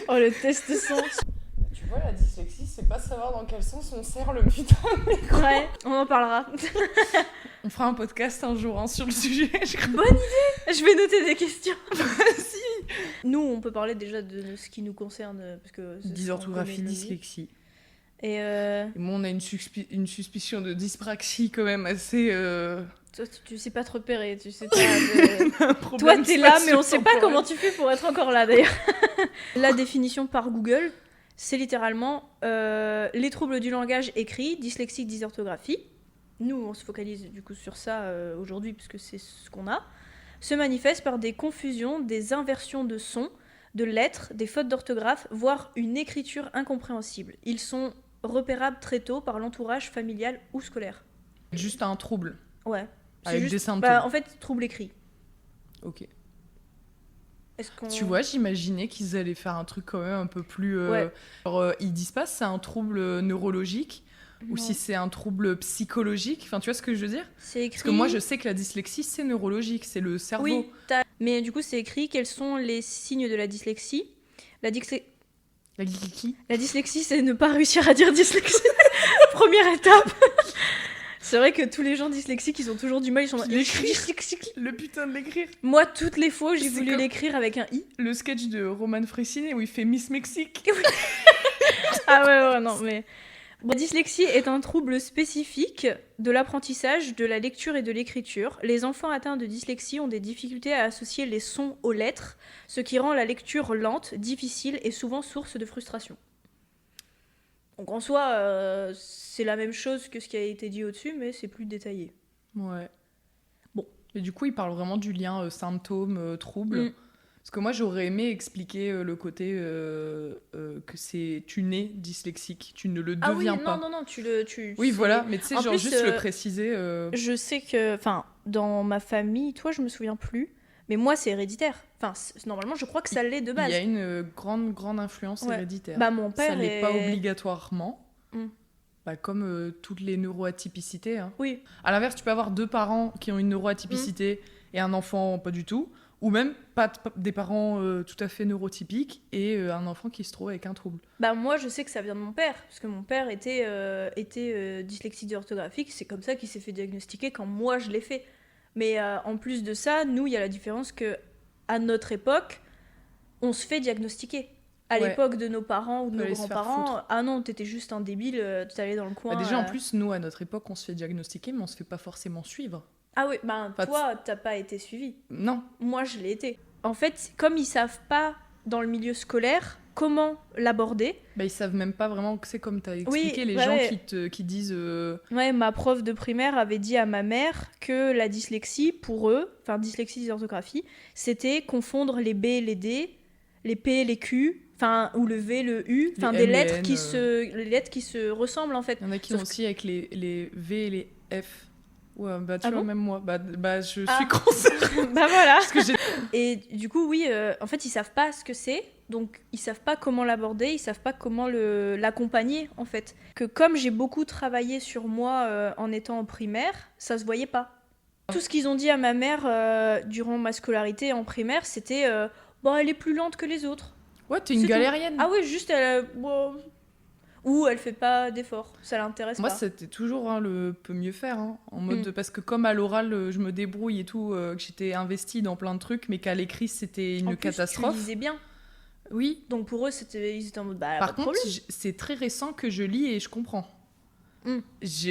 Oh, le test son. Tu vois, la dyslexie, c'est pas savoir dans quel sens on serre le putain de micro. Ouais, on en parlera. On fera un podcast un jour sur le sujet. Bonne idée. Je vais noter des questions. Vas-y. Nous, on peut parler déjà de ce qui nous concerne. Parce que Dysorthographie, dyslexie. Et moi, on a une suspicion de dyspraxie quand même assez... Toi, tu sais pas te repérer, tu sais pas... Toi, t'es là, mais on sait pas comment tu fais pour être encore là, d'ailleurs. La définition par Google, c'est littéralement les troubles du langage écrit, dyslexie, dysorthographie. Nous, on se focalise du coup sur ça aujourd'hui, puisque c'est ce qu'on a. Se manifeste par des confusions, des inversions de sons, de lettres, des fautes d'orthographe, voire une écriture incompréhensible. Ils sont repérables très tôt par l'entourage familial ou scolaire. Juste un trouble. Ouais. Avec des symptômes. En fait, trouble écrit. Ok. Est-ce qu'on... Tu vois, j'imaginais qu'ils allaient faire un truc quand même un peu plus... Ouais. Alors, ils disent pas si c'est un trouble neurologique ou Non. si c'est un trouble psychologique. Enfin, tu vois ce que je veux dire ? C'est écrit... Parce que moi, je sais que la dyslexie, c'est neurologique, c'est le cerveau. Oui, mais du coup, c'est écrit quels sont les signes de la dyslexie. La dyslexie, c'est ne pas réussir à dire dyslexie. Première étape. C'est vrai que tous les gens dyslexiques, ils ont toujours du mal, ils sont dyslexiques. Le putain de l'écrire. Moi, toutes les fois, j'ai C'est voulu comme l'écrire avec un i. le sketch de Roman Fressinet où il fait Miss Mexique. Ah ouais, non, mais... La dyslexie est un trouble spécifique de l'apprentissage, de la lecture et de l'écriture. Les enfants atteints de dyslexie ont des difficultés à associer les sons aux lettres, ce qui rend la lecture lente, difficile et souvent source de frustration. Donc en soi, c'est la même chose que ce qui a été dit au-dessus, mais c'est plus détaillé. Ouais. Bon. Et du coup, il parle vraiment du lien symptômes, troubles. Parce que moi, j'aurais aimé expliquer le côté que tu nais dyslexique, tu ne le deviens pas. Non, Oui, voilà, mais tu sais, en genre plus, juste le préciser. Je sais que, enfin, dans ma famille, toi, je me souviens plus, mais moi, c'est héréditaire. Enfin, normalement, je crois que ça l'est de base. Il y a une grande influence héréditaire. Bah, mon père ça l'est pas obligatoirement. Mm. Bah, comme toutes les neuroatypicités. Hein. Oui. À l'inverse, tu peux avoir deux parents qui ont une neuroatypicité et un enfant pas du tout. Ou même des parents tout à fait neurotypiques et un enfant qui se trouve avec un trouble. Bah moi je sais que ça vient de mon père, parce que mon père était dyslexique orthographique, c'est comme ça qu'il s'est fait diagnostiquer quand moi je l'ai fait. Mais en plus de ça, nous il y a la différence que à notre époque, on se fait diagnostiquer. À l'époque de nos parents ou de nos grands-parents, ah non, t'étais juste un débile, t'allais dans le coin. Bah déjà en plus, nous à notre époque, on se fait diagnostiquer, mais on se fait pas forcément suivre. Ah oui, toi, t'as pas été suivi. Non. Moi, je l'ai été. En fait, comme ils savent pas, dans le milieu scolaire, comment l'aborder... Bah, ils savent même pas vraiment que c'est comme t'as expliqué, les gens qui disent... Ouais, ma prof de primaire avait dit à ma mère que la dyslexie, pour eux, enfin dyslexie, dysorthographie, c'était confondre les B et les D, les P et les Q... Enfin, ou le V, le U, enfin des lettres les lettres qui se ressemblent en fait. Il y en a qui ont aussi avec les V et les F. Ouais, bah tu vois, même moi, je suis concernée. Bah voilà. Et du coup, oui, en fait, ils savent pas ce que c'est, donc ils savent pas comment l'aborder, ils savent pas comment l'accompagner en fait. Que comme j'ai beaucoup travaillé sur moi en étant en primaire, ça se voyait pas. Tout ce qu'ils ont dit à ma mère durant ma scolarité en primaire, c'était elle est plus lente que les autres. Ouais, t'es une galérienne. Ah oui, juste ou elle fait pas d'efforts, ça l'intéresse pas. Moi, c'était toujours le peut mieux faire, en mode parce que comme à l'oral, je me débrouille et tout, que j'étais investie dans plein de trucs, mais qu'à l'écrit, c'était une catastrophe. Tu lisais bien. Oui. Donc pour eux, ils étaient en mode Par contre, c'est très récent que je lis et je comprends.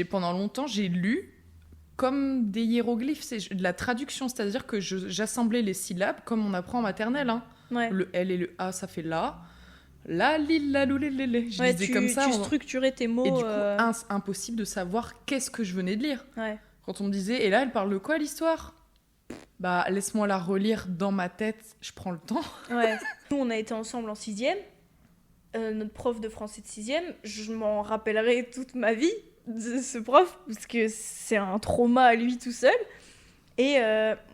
Pendant longtemps, j'ai lu comme des hiéroglyphes, c'est de la traduction, c'est-à-dire que j'assemblais les syllabes comme on apprend en maternelle. Ouais. Le L et le A, ça fait la. La, li, la, lou, les, les. Je disais comme ça. Tu structurais tes mots. Et du coup, impossible de savoir qu'est-ce que je venais de lire. Ouais. Quand on me disait, et là, elle parle de quoi l'histoire ? Bah, laisse-moi la relire dans ma tête, je prends le temps. Ouais. Nous, on a été ensemble en 6e. Notre prof de français de 6e, je m'en rappellerai toute ma vie de ce prof, parce que c'est un trauma à lui tout seul. Et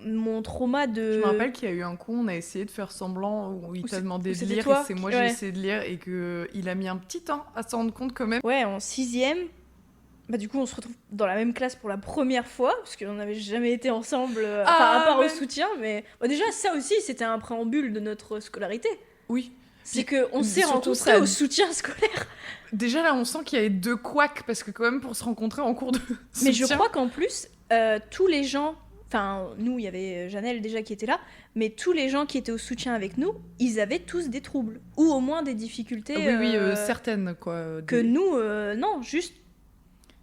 mon trauma de... Je me rappelle qu'il y a eu un coup, on a essayé de faire semblant, où il t'a demandé de lire, toi et c'est moi j'ai essayé de lire, et qu'il a mis un petit temps à s'en rendre compte quand même. Ouais, en 6e, du coup on se retrouve dans la même classe pour la première fois, parce qu'on n'avait jamais été ensemble, à part au soutien, mais déjà ça aussi c'était un préambule de notre scolarité. Oui. C'est qu'on s'est rencontrés au soutien scolaire. Déjà là, on sent qu'il y avait 2 couacs, parce que quand même, pour se rencontrer en cours de soutien... Mais je crois qu'en plus, tous les gens... Enfin, nous, il y avait Janelle déjà qui était là, mais tous les gens qui étaient au soutien avec nous, ils avaient tous des troubles. Ou au moins des difficultés... certaines, quoi. Que nous, non, juste...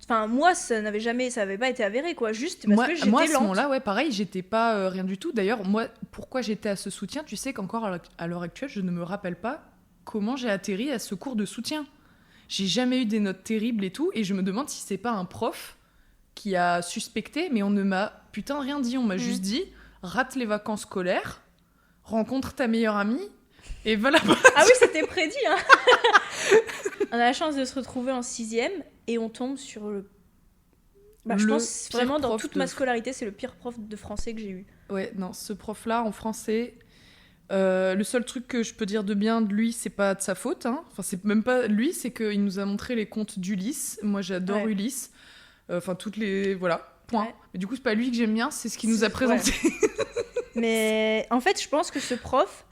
Enfin, moi, ça avait pas été avéré, quoi. Juste parce que j'étais moi, à ce lente. moment-là, ouais, pareil, j'étais pas rien du tout. D'ailleurs, moi, pourquoi j'étais à ce soutien, tu sais qu'encore à l'heure actuelle, je ne me rappelle pas comment j'ai atterri à ce cours de soutien. J'ai jamais eu des notes terribles et tout, et je me demande si c'est pas un prof qui a suspecté, mais on ne m'a putain rien dit. On m'a juste dit, rate les vacances scolaires, rencontre ta meilleure amie, et voilà. Ah oui, c'était prédit, hein. On a la chance de se retrouver en 6e, et on tombe sur le... je pense vraiment, dans toute ma scolarité, c'est le pire prof de français que j'ai eu. Ouais, non, ce prof-là, en français... le seul truc que je peux dire de bien de lui, c'est pas de sa faute, hein. Enfin, c'est même pas lui, c'est qu'il nous a montré les contes d'Ulysse. Moi, j'adore Ulysse. Enfin, toutes les... Voilà, point. Ouais. Mais du coup, c'est pas lui que j'aime bien, c'est ce qu'il nous a présenté. Ouais. Mais en fait, je pense que ce prof,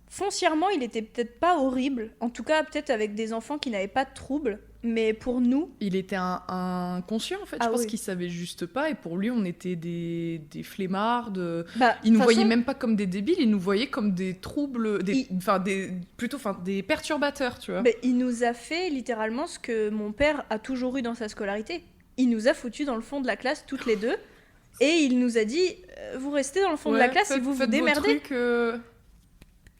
foncièrement, il était peut-être pas horrible. En tout cas, peut-être avec des enfants qui n'avaient pas de troubles. Mais pour nous... Il était inconscient, en fait. Je pense qu'il savait juste pas. Et pour lui, on était des flemmards. Il nous voyait même pas comme des débiles. Il nous voyait comme des troubles... des perturbateurs, tu vois. Mais il nous a fait littéralement ce que mon père a toujours eu dans sa scolarité. Il nous a foutus dans le fond de la classe, toutes les deux. Et il nous a dit, vous restez dans le fond de la classe et vous démerdez.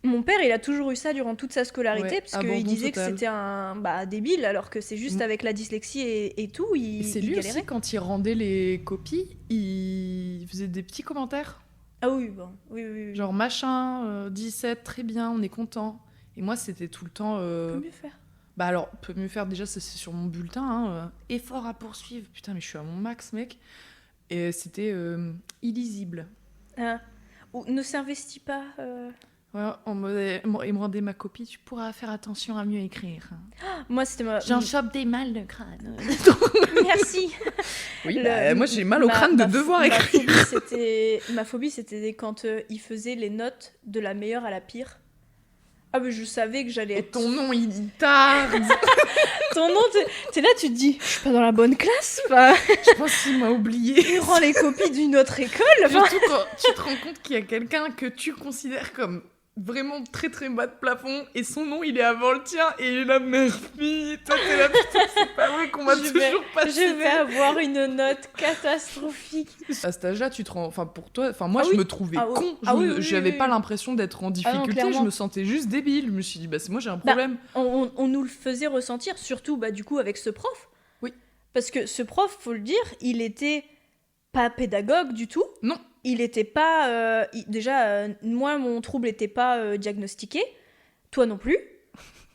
Mon père, il a toujours eu ça durant toute sa scolarité, parce qu'il disait que c'était un débile, alors que c'est juste avec la dyslexie et tout, il c'est lui galérait. Aussi, quand il rendait les copies, il faisait des petits commentaires. Ah oui, bon. Oui. Genre, machin, 17, très bien, on est content. Et moi, c'était tout le temps... Peut mieux faire. Alors, peut mieux faire, déjà, c'est sur mon bulletin, hein, effort à poursuivre. Putain, mais je suis à mon max, mec. Et c'était illisible. Ou ne s'investit pas... Ouais, il me rendait ma copie, tu pourras faire attention à mieux écrire. Moi, c'était J'en chope des mal de crâne. Merci. Oui, moi j'ai mal au crâne de devoir écrire. Ma phobie, c'était quand il faisait les notes de la meilleure à la pire. Ah, mais je savais que j'allais être... Ton nom, il tarde. Ton nom, t'es là, tu te dis, je suis pas dans la bonne classe, pas. Je pense qu'il m'a oublié. Il rend les copies d'une autre école. Surtout quand tu te rends compte qu'il y a quelqu'un que tu considères comme vraiment très très bas de plafond et son nom il est avant le tien et il est là, merci. Toi t'es là, putain, c'est pas vrai qu'on m'a toujours pas cité. Je vais avoir une note catastrophique. À cet âge-là, tu te rends... Enfin, pour toi... Enfin, moi, je me trouvais con. J'avais pas l'impression d'être en difficulté. Je me sentais juste débile. Je me suis dit, c'est moi, j'ai un problème. On nous le faisait ressentir, surtout, du coup, avec ce prof. Oui. Parce que ce prof, faut le dire, il était pas pédagogue du tout. Non. Il était pas... moi, mon trouble était pas diagnostiqué. Toi non plus.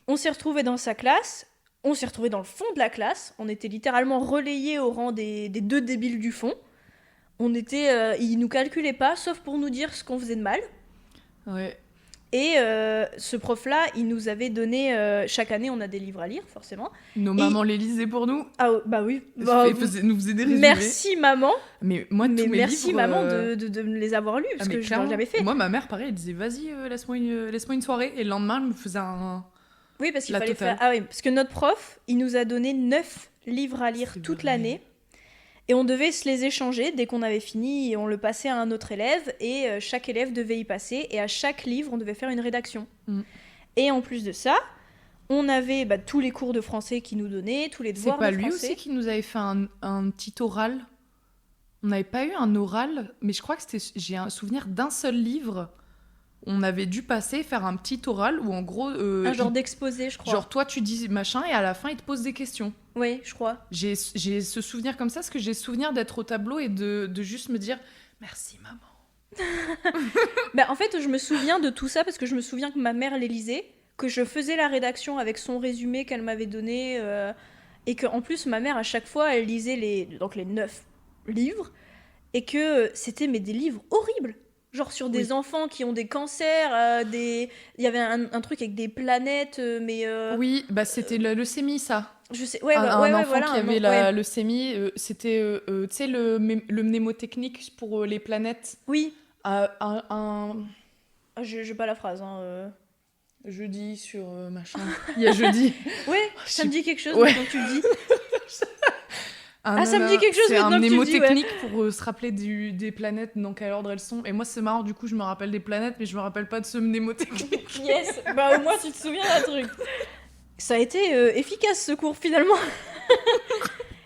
On s'est retrouvés dans sa classe. On s'est retrouvés dans le fond de la classe. On était littéralement relayés au rang des 2 débiles du fond. Il nous calculait pas, sauf pour nous dire ce qu'on faisait de mal. Ouais. Et ce prof-là, il nous avait donné... chaque année, on a des livres à lire, forcément. Nos mamans les lisaient pour nous. Ah bah oui. Nous faisaient des résumés. Merci maman. Mais moi, tous mes merci livres, maman de me les avoir lus, parce que je l'ai jamais fait. Moi, ma mère, pareil, elle disait, vas-y, laisse-moi une soirée. Et le lendemain, elle me faisait un... Oui, parce qu'il fallait faire... Ah oui, parce que notre prof, il nous a donné 9 livres à lire toute l'année. Et on devait se les échanger dès qu'on avait fini, et on le passait à un autre élève, et chaque élève devait y passer, et à chaque livre, on devait faire une rédaction. Et en plus de ça, on avait tous les cours de français qu'il nous donnait, tous les devoirs de français. C'est pas lui aussi qui nous avait fait un petit oral? On n'avait pas eu un oral, mais je crois que j'ai un souvenir d'un seul livre. On avait dû faire un petit oral où en gros... un genre d'exposé, je crois. Genre toi tu dis machin et à la fin il te pose des questions. Oui, je crois. J'ai ce souvenir comme ça, parce que j'ai souvenir d'être au tableau et de juste me dire merci maman. En fait, je me souviens de tout ça parce que je me souviens que ma mère les lisait, que je faisais la rédaction avec son résumé qu'elle m'avait donné, et qu'en plus ma mère à chaque fois elle lisait les 9 livres, et que c'était des livres horribles. Genre sur des enfants qui ont des cancers, il y avait un truc avec des planètes, mais... Oui, c'était la leucémie, ça. Je sais, un enfant qui avait la leucémie, c'était, tu sais, le mnémotechnique pour les planètes. Oui. J'ai pas la phrase, hein. Jeudi sur machin. Il y a jeudi. Ouais, ça me dit quelque chose Ouais. maintenant que tu le dis. Ça me dit quelque chose c'est maintenant un que tu le dis, mnémotechnique pour se rappeler des planètes, dans quel ordre elles sont. Et moi, c'est marrant, du coup, je me rappelle des planètes, mais je me rappelle pas de ce mnémotechnique. Yes, bah au moins tu te souviens d'un truc. Ça a été efficace ce cours finalement.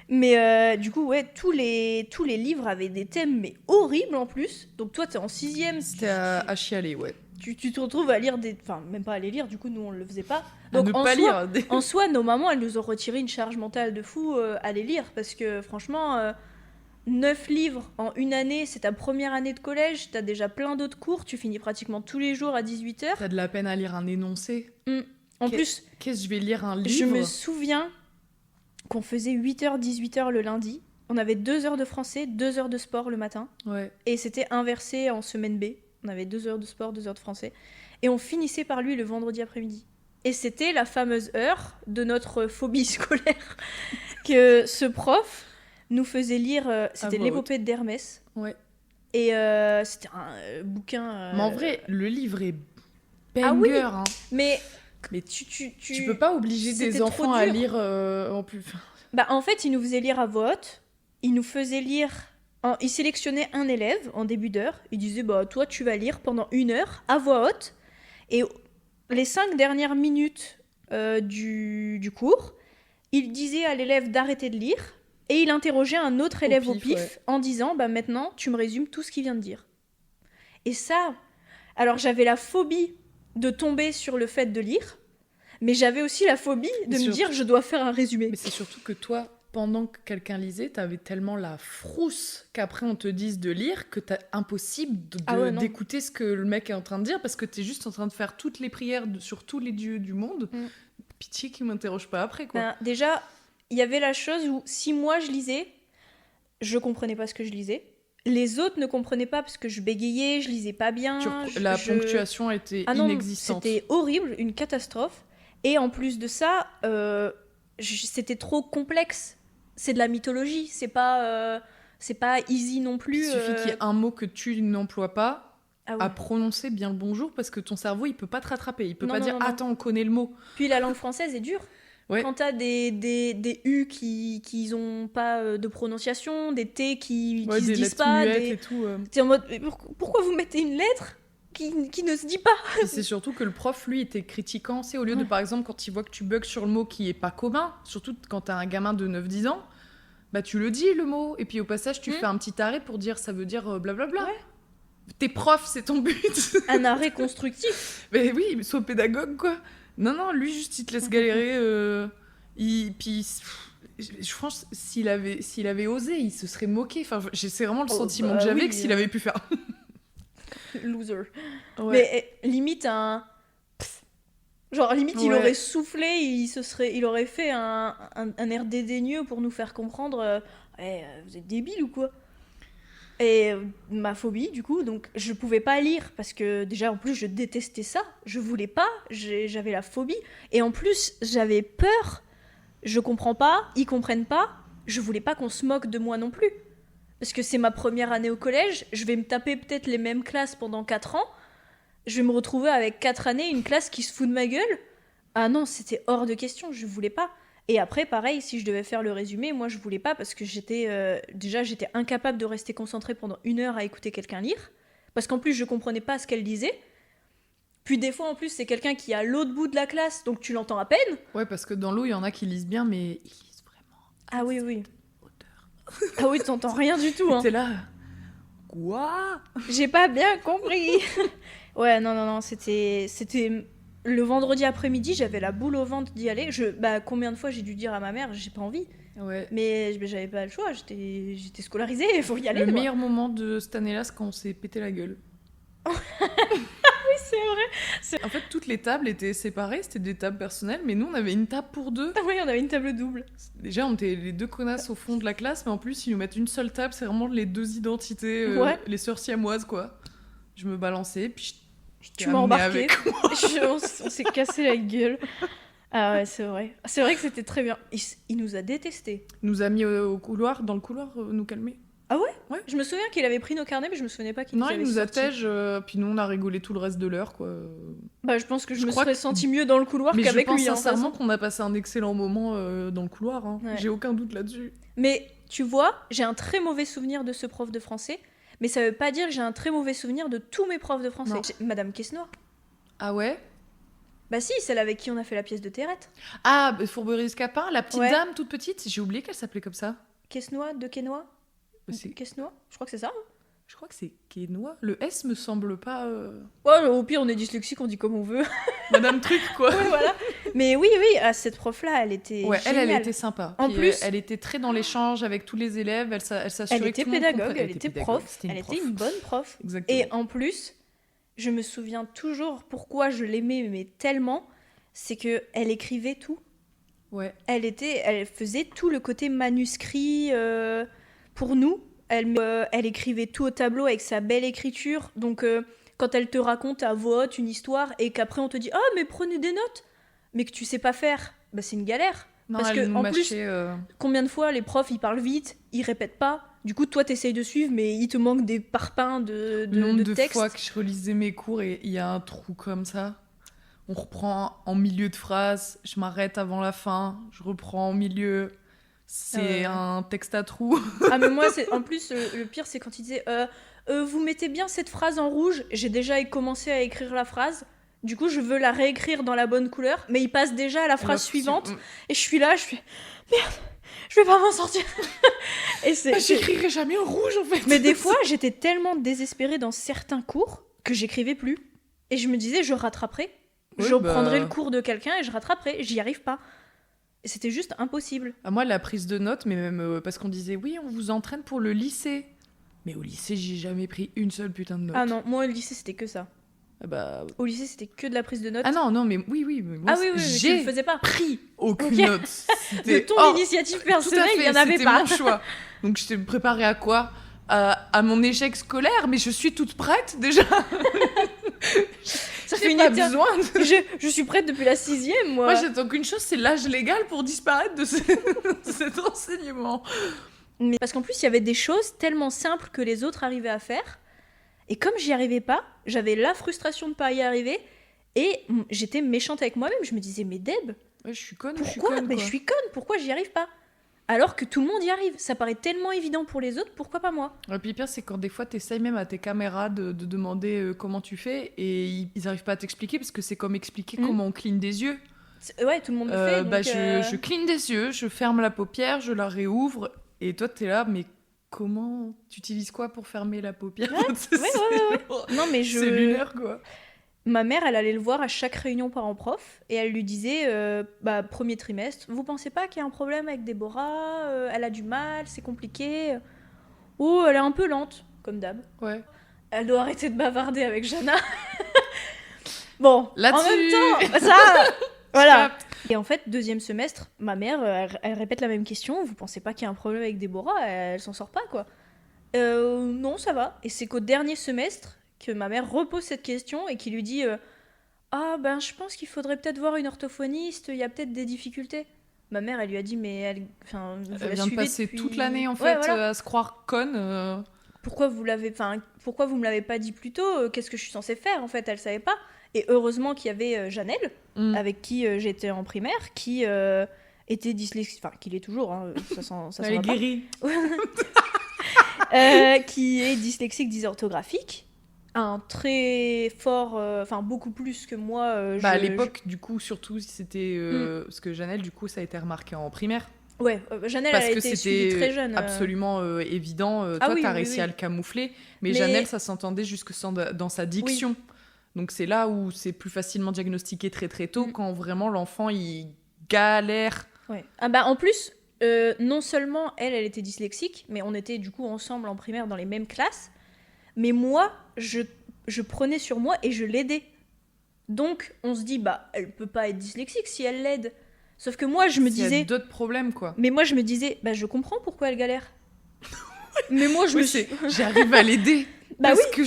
Mais du coup, ouais, tous les livres avaient des thèmes, mais horribles en plus. Donc toi, t'es en 6ème. C'était à chialer, ouais. Tu te retrouves à lire des... Enfin, même pas à les lire, du coup, nous, on le faisait pas. À Donc, ne pas lire. En soi, nos mamans, elles nous ont retiré une charge mentale de fou à les lire. Parce que, franchement, 9 livres en une année, c'est ta première année de collège, t'as déjà plein d'autres cours, tu finis pratiquement tous les jours à 18h. T'as de la peine à lire un énoncé. En plus... Qu'est-ce que je vais lire un livre? Je me souviens qu'on faisait 8h, 18h le lundi. On avait 2 heures de français, 2 heures de sport le matin. Ouais. Et c'était inversé en semaine B. On avait 2 heures de sport, 2 heures de français. Et on finissait par lui le vendredi après-midi. Et c'était la fameuse heure de notre phobie scolaire que ce prof nous faisait lire. C'était l'épopée d'Hermès. Ouais. Et c'était un bouquin... Mais en vrai, le livre est banger. Ah oui, hein. Mais tu peux pas obliger des enfants à lire en plus. Bah, en fait, il nous faisait lire à voix haute. Il nous faisait lire... Il sélectionnait un élève en début d'heure. Il disait, bah, toi, tu vas lire pendant 1 heure à voix haute. Et les 5 dernières minutes du cours, il disait à l'élève d'arrêter de lire. Et il interrogeait un autre élève au pif ouais. En disant, bah, maintenant, tu me résumes tout ce qu'il vient de dire. Et ça... Alors, j'avais la phobie de tomber sur le fait de lire. Mais j'avais aussi la phobie de me dire, je dois faire un résumé. Mais c'est surtout que toi... Pendant que quelqu'un lisait, t'avais tellement la frousse qu'après on te dise de lire que t'as impossible d'écouter ce que le mec est en train de dire parce que t'es juste en train de faire toutes les prières sur tous les dieux du monde. Pitié qu'il m'interroge pas après, quoi. Déjà, il y avait la chose où si moi je lisais, je comprenais pas ce que je lisais. Les autres ne comprenaient pas parce que je bégayais, je lisais pas bien. La ponctuation était inexistante. C'était horrible, une catastrophe. Et en plus de ça, c'était trop complexe. C'est de la mythologie, c'est pas easy non plus. Il suffit qu'il y ait un mot que tu n'emploies pas à prononcer bien le bonjour parce que ton cerveau il peut pas te rattraper, il peut pas dire attends on connaît le mot. Puis la langue française est dure. Ouais. Quand t'as des U qui ont pas de prononciation, des T qui se disent pas, et tout, t'es en mode pourquoi vous mettez une lettre qui ne se dit pas. Et c'est surtout que le prof, lui, était critiquant. C'est au lieu de, par exemple, quand il voit que tu bugs sur le mot qui est pas commun, surtout quand t'as un gamin de 9-10 ans, bah tu le dis, le mot. Et puis au passage, tu fais un petit arrêt pour dire ça veut dire blablabla. Ouais. T'es prof, c'est ton but. Un arrêt constructif. Mais oui, mais sois pédagogue, quoi. Non, lui, juste, il te laisse galérer. Puis, je pense, s'il avait osé, il se serait moqué. Enfin, c'est vraiment le sentiment que j'avais que s'il avait pu faire... Loser. Ouais. Mais limite il aurait soufflé, il aurait fait un air dédaigneux pour nous faire comprendre vous êtes débile ou quoi. Et ma phobie du coup, donc je pouvais pas lire parce que déjà en plus je détestais ça, je voulais pas, j'avais la phobie et en plus j'avais peur, je comprends pas, ils comprennent pas, je voulais pas qu'on se moque de moi non plus. Parce que c'est ma première année au collège, je vais me taper peut-être les mêmes classes pendant 4 ans, je vais me retrouver avec 4 années, une classe qui se fout de ma gueule. Ah non, c'était hors de question, je voulais pas. Et après, pareil, si je devais faire le résumé, moi je voulais pas parce que j'étais incapable de rester concentrée pendant 1 heure à écouter quelqu'un lire. Parce qu'en plus, je comprenais pas ce qu'elle disait. Puis des fois, en plus, c'est quelqu'un qui est à l'autre bout de la classe, donc tu l'entends à peine. Ouais, parce que dans l'eau, il y en a qui lisent bien, mais ils lisent vraiment. Ah oui. Ah oui, t'entends rien du tout. Hein. T'es là. Quoi ? J'ai pas bien compris. Ouais, non, c'était le vendredi après-midi, j'avais la boule au ventre d'y aller. Combien de fois j'ai dû dire à ma mère, j'ai pas envie. Ouais. Mais j'avais pas le choix, j'étais scolarisée, il faut y aller. Le meilleur moment de cette année-là, c'est quand on s'est pété la gueule. Oui, c'est vrai. En fait, toutes les tables étaient séparées, c'était des tables personnelles, mais nous, on avait une table pour 2. Ah oui, on avait une table double. Déjà, on était les 2 connasses au fond de la classe, mais en plus, ils nous mettent une seule table, c'est vraiment les 2 identités, les sœurs siamoises, quoi. Je me balançais, puis tu m'as embarqué. On s'est cassé la gueule. Ah ouais, c'est vrai. C'est vrai que c'était très bien. Il nous a détestés. Il nous a mis dans le couloir, nous calmer. Ah ouais. Je me souviens qu'il avait pris nos carnets, mais je me souvenais pas qu'il non, nous avait il nous sortis. attège, puis nous on a rigolé tout le reste de l'heure, quoi. Bah, je pense que je me serais senti mieux dans le couloir mais qu'avec lui. Mais lui. je pense sincèrement qu'on a passé un excellent moment dans le couloir. Hein. Ouais. J'ai aucun doute là-dessus. Mais tu vois, j'ai un très mauvais souvenir de ce prof de français, mais ça veut pas dire que j'ai un très mauvais souvenir de tous mes profs de français. Madame Quesnoy. Ah ouais? Bah si, celle avec qui on a fait la pièce de Terrette. Ah, Fourberie-Scapin, la petite dame toute petite. J'ai oublié qu'elle s'appelait comme ça. Quesnoy, de Quesnoy. Quesnoy, je crois que c'est ça. Hein. Je crois que c'est Quesnoy. Le S me semble pas. Ouais, au pire, on est dyslexique, on dit comme on veut. Madame Truc, quoi. Ouais, voilà. Mais oui, cette prof-là, elle était. Ouais, géniale. elle était sympa. En plus, elle était très dans l'échange avec tous les élèves. Elle s'assurait elle était que tout le monde pédagogue, elle était prof. Elle était une bonne prof. Exactement. Et en plus, je me souviens toujours pourquoi je l'aimais, mais tellement, c'est que elle écrivait tout. Ouais. Elle faisait tout le côté manuscrit pour nous. Elle écrivait tout au tableau avec sa belle écriture. Donc, quand elle te raconte à voix haute une histoire et qu'après on te dit « Ah, mais prenez des notes !» mais que tu sais pas faire, bah c'est une galère. Non, parce que, en plus, combien de fois les profs, ils parlent vite, ils répètent pas. Du coup, toi, t'essayes de suivre, mais il te manque des parpaings de texte. Le nombre de fois que je relisais mes cours et il y a un trou comme ça. On reprend en milieu de phrase, je m'arrête avant la fin, je reprends en milieu. C'est un texte à trous. Ah, mais moi, en plus, le pire, c'est quand il disait vous mettez bien cette phrase en rouge. J'ai déjà commencé à écrire la phrase. Du coup, je veux la réécrire dans la bonne couleur. Mais il passe déjà à la phrase suivante. Et je suis là, je fais merde, je vais pas m'en sortir. Et j'écrirai jamais en rouge, en fait. Mais des fois, j'étais tellement désespérée dans certains cours que j'écrivais plus. Et je me disais, je rattraperai. Je prendrai le cours de quelqu'un et je rattraperai. J'y arrive pas. Et c'était juste impossible. À moi, la prise de notes, mais même parce qu'on disait, oui, on vous entraîne pour le lycée. Mais au lycée, j'ai jamais pris une seule putain de note. Ah non, moi, au lycée, c'était que ça. Au lycée, c'était que de la prise de notes. Ah non, mais oui. Mais moi, je le faisais pas. Pris aucune note. De ton initiative personnelle, il y en avait pas. C'était mon choix. Donc, j'étais préparée à quoi ? À mon échec scolaire, mais je suis toute prête, déjà. Ça fait besoin je suis prête depuis la 6e, moi. Moi, j'attends qu'une chose, c'est l'âge légal pour disparaître de cet enseignement. Mais parce qu'en plus, il y avait des choses tellement simples que les autres arrivaient à faire. Et comme j'y arrivais pas, j'avais la frustration de pas y arriver. Et j'étais méchante avec moi-même. Je me disais, mais Deb, je suis conne. Je suis conne. Pourquoi j'y arrive pas ? Alors que tout le monde y arrive. Ça paraît tellement évident pour les autres, pourquoi pas moi ? Et puis pire, c'est quand des fois t'essayes même à tes camarades de demander comment tu fais et ils arrivent pas à t'expliquer parce que c'est comme expliquer comment on cligne des yeux. Ouais, tout le monde le fait. Donc, je cligne des yeux, je ferme la paupière, je la réouvre et toi t'es là, mais comment tu utilises quoi pour fermer la paupière ? Ouais. Non, mais c'est lunaire, quoi. Ma mère, elle allait le voir à chaque réunion parents-prof et elle lui disait premier trimestre, vous pensez pas qu'il y a un problème avec Déborah ? Elle a du mal, c'est compliqué. Oh, elle est un peu lente, comme d'hab. Ouais. Elle doit arrêter de bavarder avec Jana. Bon, là-dessus... en même temps, ça... Voilà. Et en fait, 2e semestre, ma mère, elle répète la même question. Vous pensez pas qu'il y a un problème avec Déborah ? Elle s'en sort pas, quoi. Non, ça va. Et c'est qu'au dernier semestre que ma mère repose cette question et qui lui dit je pense qu'il faudrait peut-être voir une orthophoniste, il y a peut-être des difficultés. Ma mère, elle lui a dit mais elle vient de passer toute l'année en fait à se croire conne. Pourquoi vous me l'avez pas dit plus tôt ? Qu'est-ce que je suis censée faire en fait ? Elle savait pas. Et heureusement qu'il y avait Janelle avec qui j'étais en primaire, qui était dyslexique, enfin qui l'est toujours, hein, ça elle est guérie. Qui est dyslexique dysorthographique. Un très fort, beaucoup plus que moi. À l'époque, du coup, surtout, c'était parce que Janelle, du coup, ça a été remarqué en primaire. Ouais, Janelle, elle a été suivie très jeune. Absolument évident. Toi, t'as réussi à le camoufler, mais Janelle, ça s'entendait jusque dans sa diction. Oui. Donc c'est là où c'est plus facilement diagnostiqué très très tôt, quand vraiment l'enfant il galère. Ouais. En plus, non seulement elle était dyslexique, mais on était du coup ensemble en primaire dans les mêmes classes. Mais moi, je prenais sur moi et je l'aidais. Donc, on se dit, elle peut pas être dyslexique si elle l'aide. Sauf que moi, je me disais... Il y a d'autres problèmes, quoi. Mais moi, je me disais, je comprends pourquoi elle galère. Mais moi, j'arrive à l'aider. Parce que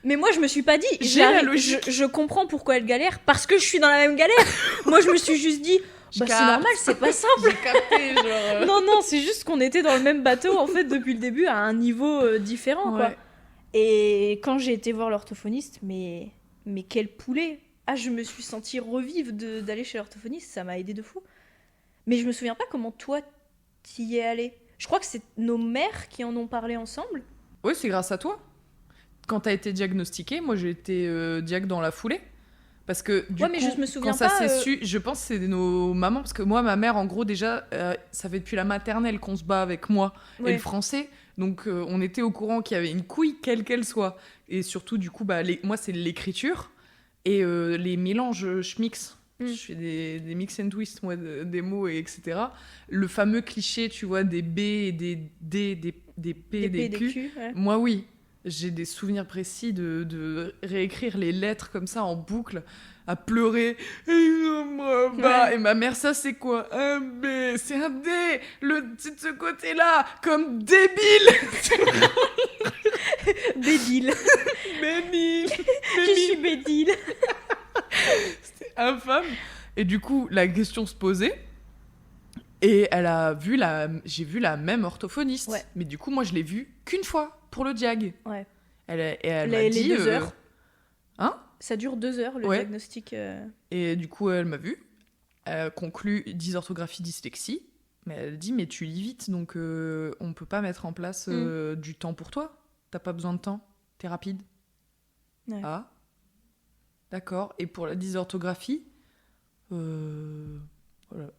Mais moi, je me suis pas dit, J'ai la logique. je comprends pourquoi elle galère, parce que je suis dans la même galère. Moi, je me suis juste dit, c'est normal, c'est pas simple. J'ai capté, genre... Non, c'est juste qu'on était dans le même bateau, en fait, depuis le début, à un niveau différent, quoi. Et quand j'ai été voir l'orthophoniste, mais quel poulet! Ah, je me suis sentie revivre d'aller chez l'orthophoniste, ça m'a aidé de fou. Mais je me souviens pas comment toi, t'y es allé. Je crois que c'est nos mères qui en ont parlé ensemble. Oui, c'est grâce à toi. Quand t'as été diagnostiquée, moi j'ai été diag dans la foulée. Parce que du coup, mais je me souviens quand ça pas, s'est su, je pense que c'est nos mamans. Parce que moi, ma mère, en gros, déjà, ça fait depuis la maternelle qu'on se bat avec moi et le français. Donc on était au courant qu'il y avait une couille, quelle qu'elle soit. Et surtout, du coup, moi, c'est l'écriture. Et les mélanges, je mixe. Je fais des mix and twist, moi, des mots, et etc. Le fameux cliché, tu vois, des B et des D, des P, des Q. Ouais. Moi, oui. J'ai des souvenirs précis de réécrire les lettres comme ça en boucle, à pleurer. Et ma mère, ça, c'est quoi? Un B, c'est un D. C'est de ce côté-là, comme débile. Bédile. Bémile. Je suis Bédile. C'était infâme. Et du coup, la question se posait. Et j'ai vu la même orthophoniste. Ouais. Mais du coup, moi, je l'ai vue qu'une fois pour le diag. Ouais. Elle m'a dit... Les 2 heures. Hein? Ça dure 2 heures, le diagnostic. Et du coup, elle m'a vue. Elle a conclu dysorthographie, dyslexie. Mais elle dit, mais tu lis vite, donc on peut pas mettre en place du temps pour toi. T'as pas besoin de temps. T'es rapide. Ouais. Ah. D'accord. Et pour la dysorthographie, voilà.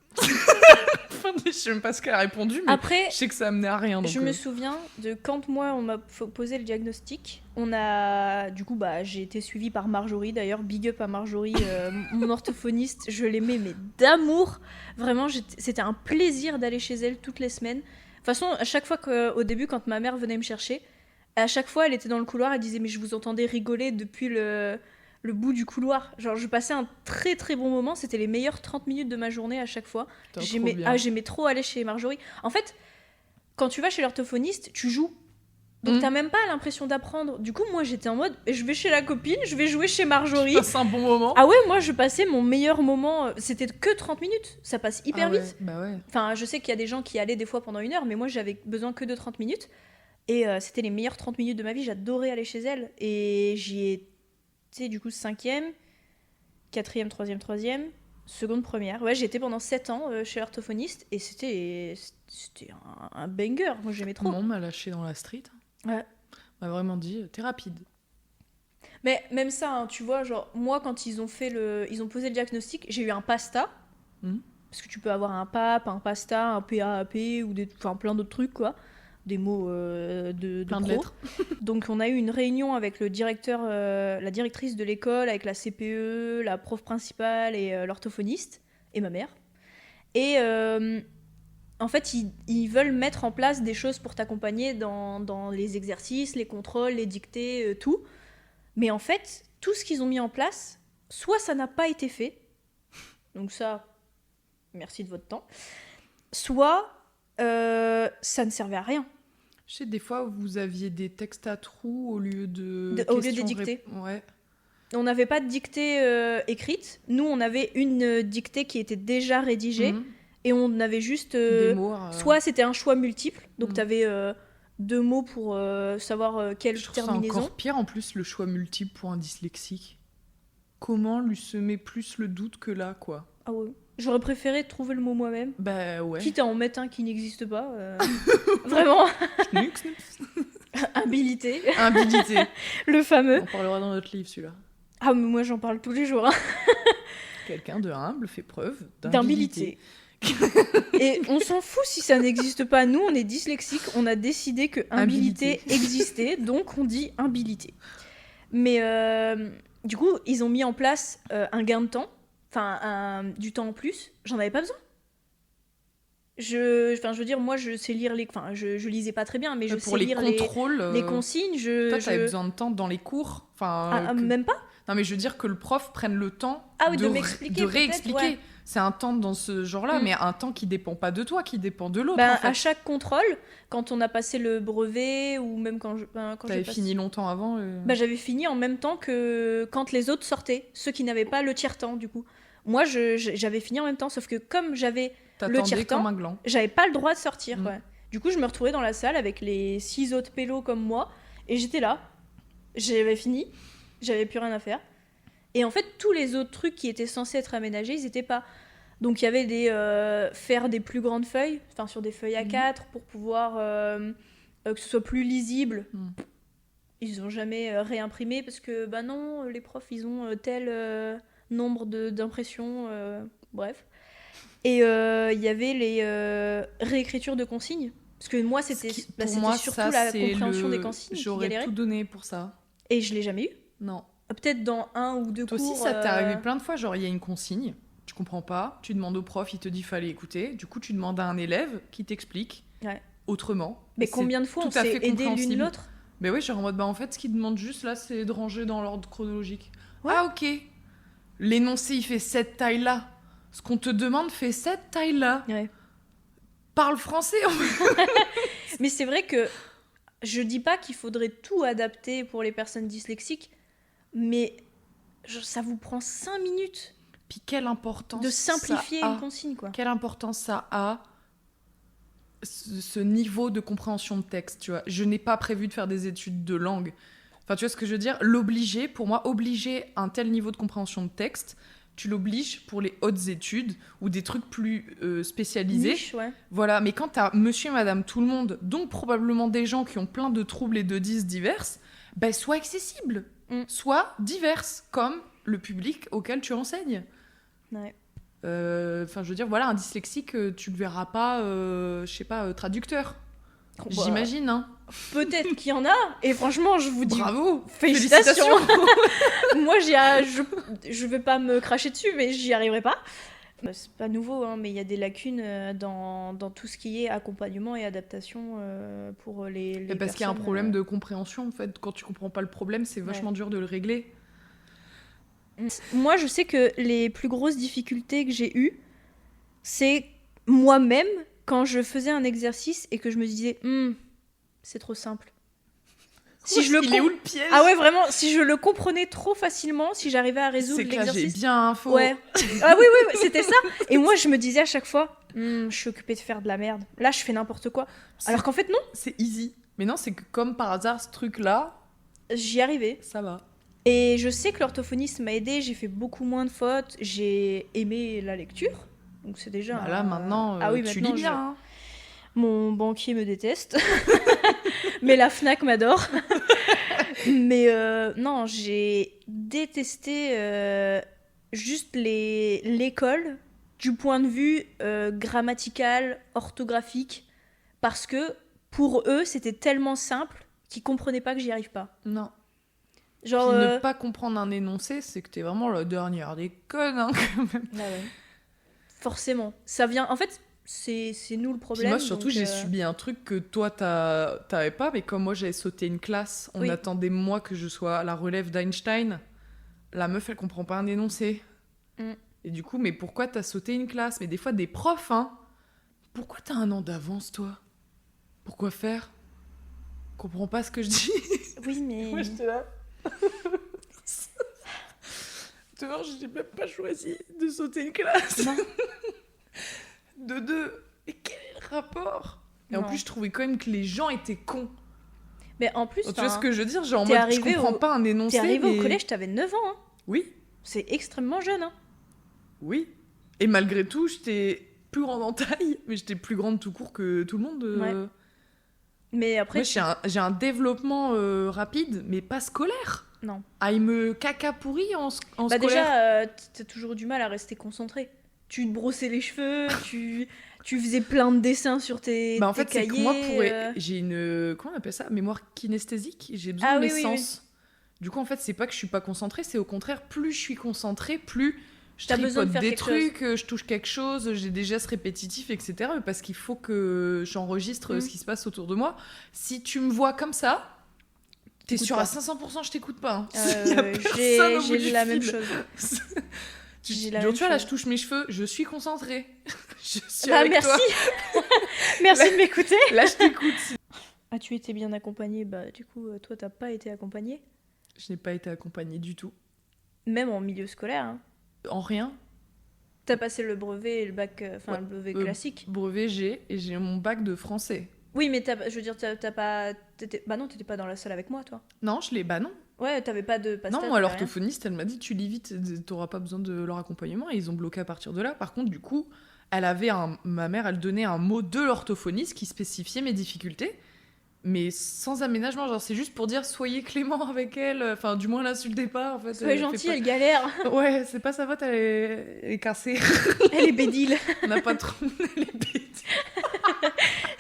Je sais même pas ce qu'elle a répondu, mais après, je sais que ça amenait à rien. Donc je me souviens de quand moi on m'a posé le diagnostic, du coup j'ai été suivie par Marjorie, d'ailleurs big up à Marjorie, mon orthophoniste, je l'aimais mais d'amour, vraiment c'était un plaisir d'aller chez elle toutes les semaines. De toute façon, à chaque fois au début quand ma mère venait me chercher, à chaque fois elle était dans le couloir, elle disait mais je vous entendais rigoler depuis le bout du couloir. Genre, je passais un très très bon moment. C'était les meilleures 30 minutes de ma journée à chaque fois. J'aimais trop aller chez Marjorie. En fait, quand tu vas chez l'orthophoniste, tu joues. Donc t'as même pas l'impression d'apprendre. Du coup, moi j'étais en mode, je vais chez la copine, je vais jouer chez Marjorie. Tu passes un bon moment. Ah ouais, moi je passais mon meilleur moment. C'était que 30 minutes. Ça passe hyper vite. Bah ouais. Enfin, je sais qu'il y a des gens qui allaient des fois pendant 1 heure, mais moi j'avais besoin que de 30 minutes. Et c'était les meilleures 30 minutes de ma vie. J'adorais aller chez elle. Et j'y ai du coup 5e, 4e, 3e, 3e, seconde, première. Ouais, j'ai été pendant 7 ans chez l'orthophoniste et c'était un banger. Moi, j'aimais trop. Maman m'a lâché dans la street. Ouais. M'a vraiment dit, t'es rapide. Mais même ça, hein, tu vois, genre, moi, quand ils ont posé le diagnostic, j'ai eu un PASTA. Parce que tu peux avoir un PAP, un PASTA, un PAAP ou plein d'autres trucs, quoi. Des mots de plein pro. de lettres. Donc on a eu une réunion avec le directeur, la directrice de l'école, avec la CPE, la prof principale et l'orthophoniste, et ma mère. Et en fait, ils veulent mettre en place des choses pour t'accompagner dans les exercices, les contrôles, les dictées, tout. Mais en fait, tout ce qu'ils ont mis en place, soit ça n'a pas été fait, donc ça, merci de votre temps, soit ça ne servait à rien. Je sais, des fois, vous aviez des textes à trous au lieu au lieu des dictées. Ouais. On n'avait pas de dictée écrite. Nous, on avait une dictée qui était déjà rédigée. Et on avait juste... des mots, soit c'était un choix multiple. Donc, tu avais 2 mots pour savoir quelle je terminaison. C'est encore pire, en plus, le choix multiple pour un dyslexique. Comment lui semer plus le doute que là, quoi. Ah ouais. J'aurais préféré trouver le mot moi-même. Bah ouais. Quitte à en mettre un qui n'existe pas. Vraiment. Habilité. Habilité. Le fameux. On parlera dans notre livre, celui-là. Ah, mais moi, j'en parle tous les jours. Hein. Quelqu'un de humble fait preuve d'habilité. Et on s'en fout si ça n'existe pas. Nous, on est dyslexiques. On a décidé que habilité existait. Donc, on dit habilité. Mais du coup, ils ont mis en place un gain de temps. Enfin, du temps en plus, j'en avais pas besoin. Je veux dire, moi, je sais lire les... Enfin, je lisais pas très bien, mais je sais lire les consignes. Toi, t'avais besoin de temps dans les cours. Enfin, même pas. Non, mais je veux dire que le prof prenne le temps de m'expliquer. De réexpliquer. Ouais. C'est un temps dans ce genre-là, mais un temps qui dépend pas de toi, qui dépend de l'autre. En fait. À chaque contrôle, quand on a passé le brevet, ou même quand T'avais fini longtemps avant J'avais fini en même temps que quand les autres sortaient, ceux qui n'avaient pas le tiers-temps, du coup. Moi, j'avais fini en même temps, sauf que comme j'avais le tiers-temps, j'avais pas le droit de sortir. Ouais. Du coup, je me retrouvais dans la salle avec les 6 autres pélos comme moi, et j'étais là. J'avais fini, j'avais plus rien à faire. Et en fait, tous les autres trucs qui étaient censés être aménagés, ils étaient pas. Donc, il y avait faire des plus grandes feuilles, sur des feuilles A4, pour pouvoir que ce soit plus lisible. Ils ont jamais réimprimé parce que, non, les profs, ils ont tel nombre d'impressions. Bref. Et il y avait les réécritures de consignes. Parce que moi, c'était surtout ça, la compréhension des consignes. J'aurais tout donné pour ça. Et je l'ai jamais eu. Non. Peut-être dans 1 ou 2 cours. Toi aussi, ça t'est arrivé plein de fois. Genre, il y a une consigne, tu comprends pas, tu demandes au prof, il te dit fallait écouter. Du coup, tu demandes à un élève qui t'explique autrement. Mais combien de fois on s'est aidé l'une l'autre? Mais oui, genre en mode, en fait, ce qu'il demande juste là, c'est de ranger dans l'ordre chronologique. Ouais. Ah, ok. L'énoncé, il fait cette taille-là. Ce qu'on te demande fait cette taille-là. Ouais. Parle français. Mais c'est vrai que je dis pas qu'il faudrait tout adapter pour les personnes dyslexiques, mais ça vous prend 5 minutes. Puis quelle importance de simplifier une consigne, quoi. Quelle importance ça a, ce niveau de compréhension de texte, tu vois. Je n'ai pas prévu de faire des études de langue. Enfin, tu vois ce que je veux dire ? Pour moi, obliger un tel niveau de compréhension de texte, tu l'obliges pour les hautes études ou des trucs plus spécialisés. Niche, ouais. Voilà, mais quand t'as monsieur et madame tout le monde, donc probablement des gens qui ont plein de troubles et de dys diverses, sois accessible, sois diverse, comme le public auquel tu enseignes. Ouais. Je veux dire, voilà, un dyslexique, tu le verras pas, traducteur. J'imagine, hein. Peut-être qu'il y en a, et franchement, je vous dis bravo, félicitations. Moi, je vais pas me cracher dessus, mais j'y arriverai pas. C'est pas nouveau, hein, mais il y a des lacunes dans tout ce qui est accompagnement et adaptation pour les personnes. Parce qu'il y a un problème de compréhension, en fait. Quand tu comprends pas le problème, c'est vachement dur de le régler. Moi, je sais que les plus grosses difficultés que j'ai eues, c'est moi-même, quand je faisais un exercice et que je me disais c'est trop simple. Il est où le piège ? Ah ouais, vraiment, si je le comprenais trop facilement, si j'arrivais à résoudre l'exercice... C'est que là, j'ai bien info. Ouais. Ah oui, c'était ça. Et moi, je me disais à chaque fois, je suis occupée de faire de la merde. Là, je fais n'importe quoi. Alors qu'en fait, non. C'est easy. Mais non, c'est que comme par hasard, ce truc-là... J'y arrivais. Ça va. Et je sais que l'orthophoniste m'a aidée, j'ai fait beaucoup moins de fautes, j'ai aimé la lecture. Donc c'est déjà... Là, maintenant, tu lis bien. Hein. Mon banquier me déteste. Mais la Fnac m'adore. Mais non, j'ai détesté juste l'école du point de vue grammatical, orthographique, parce que pour eux, c'était tellement simple qu'ils comprenaient pas que j'y arrive pas. Non. Genre, puis ne pas comprendre un énoncé, c'est que t'es vraiment la dernière des connes, hein, quand même. Ah ouais. Forcément. Ça vient... En fait... C'est nous le problème. Puis moi, surtout, j'ai subi un truc que toi, t'avais pas, mais comme moi, j'avais sauté une classe, on attendait, moi, que je sois à la relève d'Einstein. La meuf, elle comprend pas un énoncé. Et du coup, mais pourquoi t'as sauté une classe ? Mais des fois, des profs, hein. Pourquoi t'as 1 an d'avance, toi ? Pourquoi faire ? Comprends pas ce que je dis. Oui, mais... Moi, j'étais là. Dehors, j'ai même pas choisi de sauter une classe. Non. De 2. Et quel est le rapport ? Et en plus, je trouvais quand même que les gens étaient cons. Mais en plus, tu vois ce que je veux dire ? Genre en mode, je comprends pas un énoncé. T'es arrivé au collège, t'avais 9 ans. Hein. Oui. C'est extrêmement jeune. Hein. Oui. Et malgré tout, j'étais plus grande en taille, mais j'étais plus grande tout court que tout le monde. Ouais. Mais après... Moi, j'ai un développement rapide, mais pas scolaire. Non. Ah, il me caca pourri en scolaire. Déjà, t'as toujours du mal à rester concentré. Tu te brossais les cheveux, tu faisais plein de dessins sur tes en fait, cahiers. C'est que moi, j'ai une... Comment on appelle ça ? Mémoire kinesthésique. J'ai besoin de mes sens. Oui. Du coup, en fait, c'est pas que je suis pas concentrée, c'est au contraire, plus je suis concentrée, plus je tripote des trucs, je touche quelque chose, j'ai des gestes répétitifs, etc. Parce qu'il faut que j'enregistre ce qui se passe autour de moi. Si tu me vois comme ça... T'es sûr à 500%, je t'écoute pas. Hein. J'ai la même chose. Tu vois, là, je touche mes cheveux, je suis concentrée. Je suis bah, avec merci. toi. Merci de m'écouter. Là, je t'écoute. As-tu été bien accompagnée? Bah, du coup, toi, t'as pas été accompagnée? Je n'ai pas été accompagnée du tout. Même en milieu scolaire. Hein. En rien. T'as passé le brevet et le bac, le brevet classique. Brevet G, et j'ai mon bac de français. Oui, mais je veux dire, t'as pas... Bah non, t'étais pas dans la salle avec moi, toi. Non, bah non. Ouais, t'avais pas de passe-temps. Non, moi, l'orthophoniste, elle m'a dit, tu lis vite, t'auras pas besoin de leur accompagnement, et ils ont bloqué à partir de là. Par contre, du coup, ma mère, elle donnait un mot de l'orthophoniste qui spécifiait mes difficultés, mais sans aménagement, genre c'est juste pour dire soyez clément avec elle, enfin du moins l'insultez pas en fait. Soyez gentil, elle galère. Ouais, c'est pas sa faute, elle est cassée. Elle est bédile. On n'a pas trop... Elle est bédile.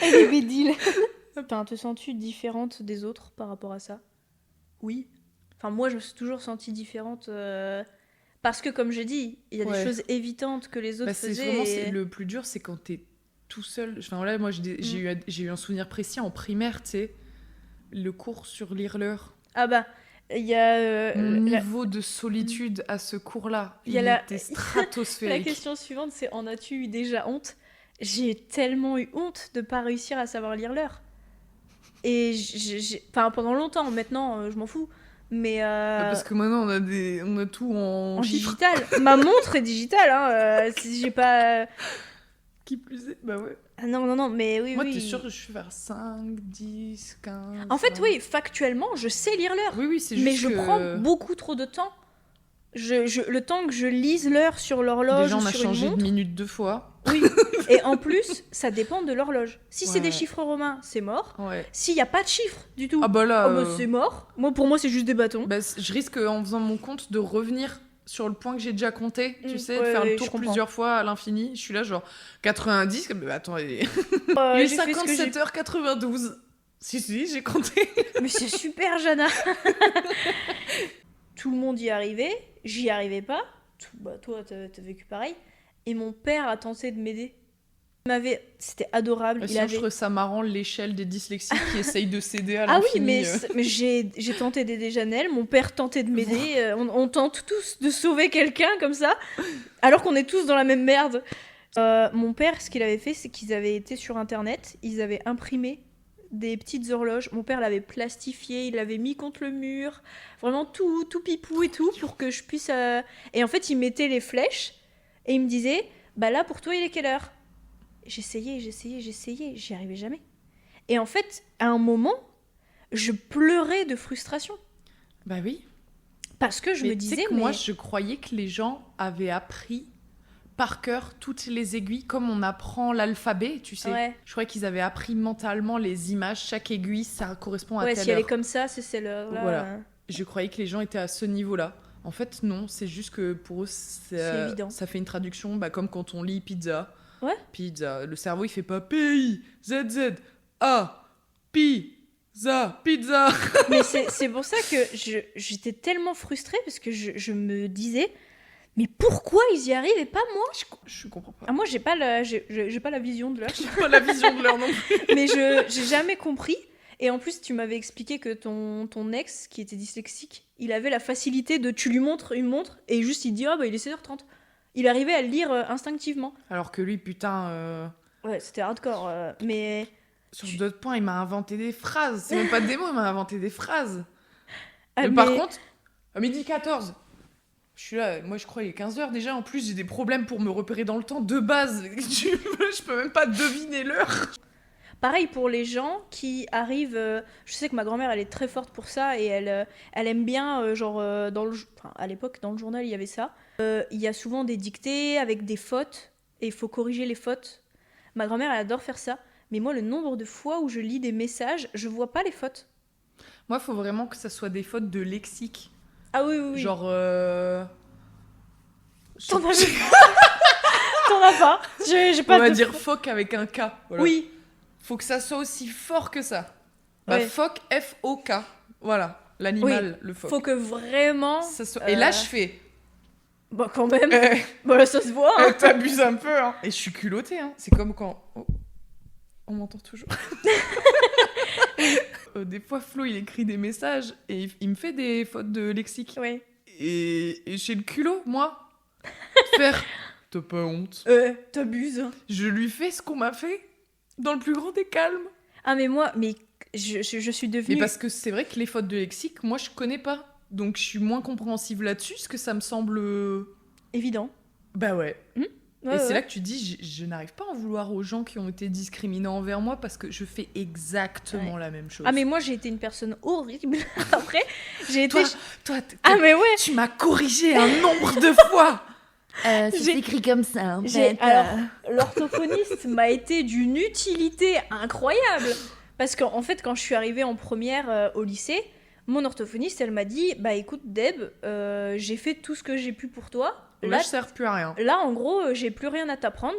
Elle est bédile. Te sens-tu différente des autres par rapport à ça? Oui. Enfin moi je me suis toujours sentie différente parce que comme j'ai dit, il y a des choses évitantes que les autres faisaient. Le plus dur c'est quand t'es tout seul. Enfin là, moi j'ai eu un souvenir précis en primaire, tu sais, le cours sur l'hirleur. Ah bah, il y a mon niveau de solitude à ce cours-là, il était stratosphérique. La question suivante, c'est en as-tu eu déjà honte? J'ai tellement eu honte de pas réussir à savoir lire l'heure. Et enfin pendant longtemps, maintenant je m'en fous. Mais parce que maintenant on a tout en digital. Ma montre est digitale, hein. Si j'ai pas. Qui plus est, bah ouais. Ah non, mais oui, Moi, t'es sûre que je suis vers 5, 10, 15... En fait, oui, factuellement, je sais lire l'heure. Oui, c'est juste mais je prends beaucoup trop de temps. Le temps que je lise l'heure sur l'horloge ou sur une montre... Déjà, on a changé de minute 2 fois. Oui, et en plus, ça dépend de l'horloge. Si c'est des chiffres romains, c'est mort. Ouais. S'il n'y a pas de chiffres du tout, ah bah là, c'est mort. Pour moi, c'est juste des bâtons. Bah, je risque, en faisant mon compte, de revenir... sur le point que j'ai déjà compté, tu sais, de faire le tour plusieurs fois à l'infini. Je suis là, genre 90, mais attends, il est 57h92. Si, j'ai compté. Mais c'est super, Jana. Tout le monde y arrivait, j'y arrivais pas. Toi, t'as vécu pareil. Et mon père a tenté de m'aider. C'était adorable. Je trouve ça marrant, l'échelle des dyslexiques qui essayent de s'aider à l'infini. Ah oui, mais j'ai tenté d'aider Janelle, mon père tentait de m'aider, on tente tous de sauver quelqu'un comme ça, alors qu'on est tous dans la même merde. Mon père, ce qu'il avait fait, c'est qu'ils avaient été sur internet, ils avaient imprimé des petites horloges, mon père l'avait plastifié, il l'avait mis contre le mur, vraiment tout pipou et tout, pour que je puisse... Et en fait, il mettait les flèches, et il me disait, bah là, pour toi, il est quelle heure ? J'essayais, j'y arrivais jamais. Et en fait, à un moment, je pleurais de frustration. Bah oui. Parce que je me disais... Moi, je croyais que les gens avaient appris par cœur toutes les aiguilles, comme on apprend l'alphabet, tu sais. Ouais. Je croyais qu'ils avaient appris mentalement les images, chaque aiguille, ça correspond à telle heure. Ouais, si elle est comme ça, c'est celle-là. Voilà. Je croyais que les gens étaient à ce niveau-là. En fait, non, c'est juste que pour eux, c'est évident. Ça fait une traduction, comme quand on lit pizza. Ouais. Pizza. Le cerveau, il fait pas P-I-Z-Z-A, pizza. Mais c'est pour ça que j'étais tellement frustrée parce que je me disais, mais pourquoi ils y arrivent et pas moi ? Je comprends pas. Ah, moi, j'ai pas la vision de l'heure. J'ai pas la vision de l'heure non plus. Mais j'ai jamais compris. Et en plus, tu m'avais expliqué que ton ex, qui était dyslexique, il avait la facilité de... Tu lui montres une montre et juste il dit « Ah, bah, il est 16h30 ». Il arrivait à le lire instinctivement. Alors que lui, putain... Ouais, c'était hardcore, mais... Sur d'autres points, il m'a inventé des phrases. C'est même pas des mots, il m'a inventé des phrases. Mais par contre, à 12h14, je suis là, moi je crois qu'il est 15h déjà. En plus, j'ai des problèmes pour me repérer dans le temps de base. Je peux même pas deviner l'heure. Pareil pour les gens qui arrivent... je sais que ma grand-mère, elle est très forte pour ça et elle aime bien, à l'époque, dans le journal, il y avait ça. Il y a souvent des dictées avec des fautes et il faut corriger les fautes. Ma grand-mère, elle adore faire ça. Mais moi, le nombre de fois où je lis des messages, je vois pas les fautes. Moi, il faut vraiment que ça soit des fautes de lexique. Ah oui. Genre... T'en as pas. J'ai pas On va dire phoque avec un K. Voilà. Oui. Faut que ça soit aussi fort que ça. Bah, phoque, F-O-K. Voilà, l'animal, le phoque. Faut que vraiment... Ça soit... Et là, je fais... Bah, quand même. Bah, là, ça se voit. Hein. T'abuses un peu. Hein. Et je suis culottée. Hein. C'est comme quand... Oh. On m'entend toujours. Des fois, Flo, il écrit des messages et il me fait des fautes de lexique. Ouais. Et j'ai le culot, moi. faire « T'as pas honte ?» T'abuses. Je lui fais ce qu'on m'a fait dans le plus grand des calmes. Ah mais moi, je suis devenue... Mais parce que c'est vrai que les fautes de lexique, moi je connais pas. Donc je suis moins compréhensive là-dessus, parce que ça me semble... évident. Bah ouais. Ouais, et c'est là que tu dis, je n'arrive pas à en vouloir aux gens qui ont été discriminés envers moi parce que je fais exactement la même chose. Ah mais moi j'ai été une personne horrible. Après, j'ai été... Toi, mais ouais. Tu m'as corrigé un nombre de fois. Ça s'écrit comme ça. Alors, l'orthophoniste m'a été d'une utilité incroyable. Parce qu'en fait, quand je suis arrivée en première au lycée, mon orthophoniste, elle m'a dit, bah écoute Deb, j'ai fait tout ce que j'ai pu pour toi. Là, je sers plus à rien. Là, en gros, j'ai plus rien à t'apprendre.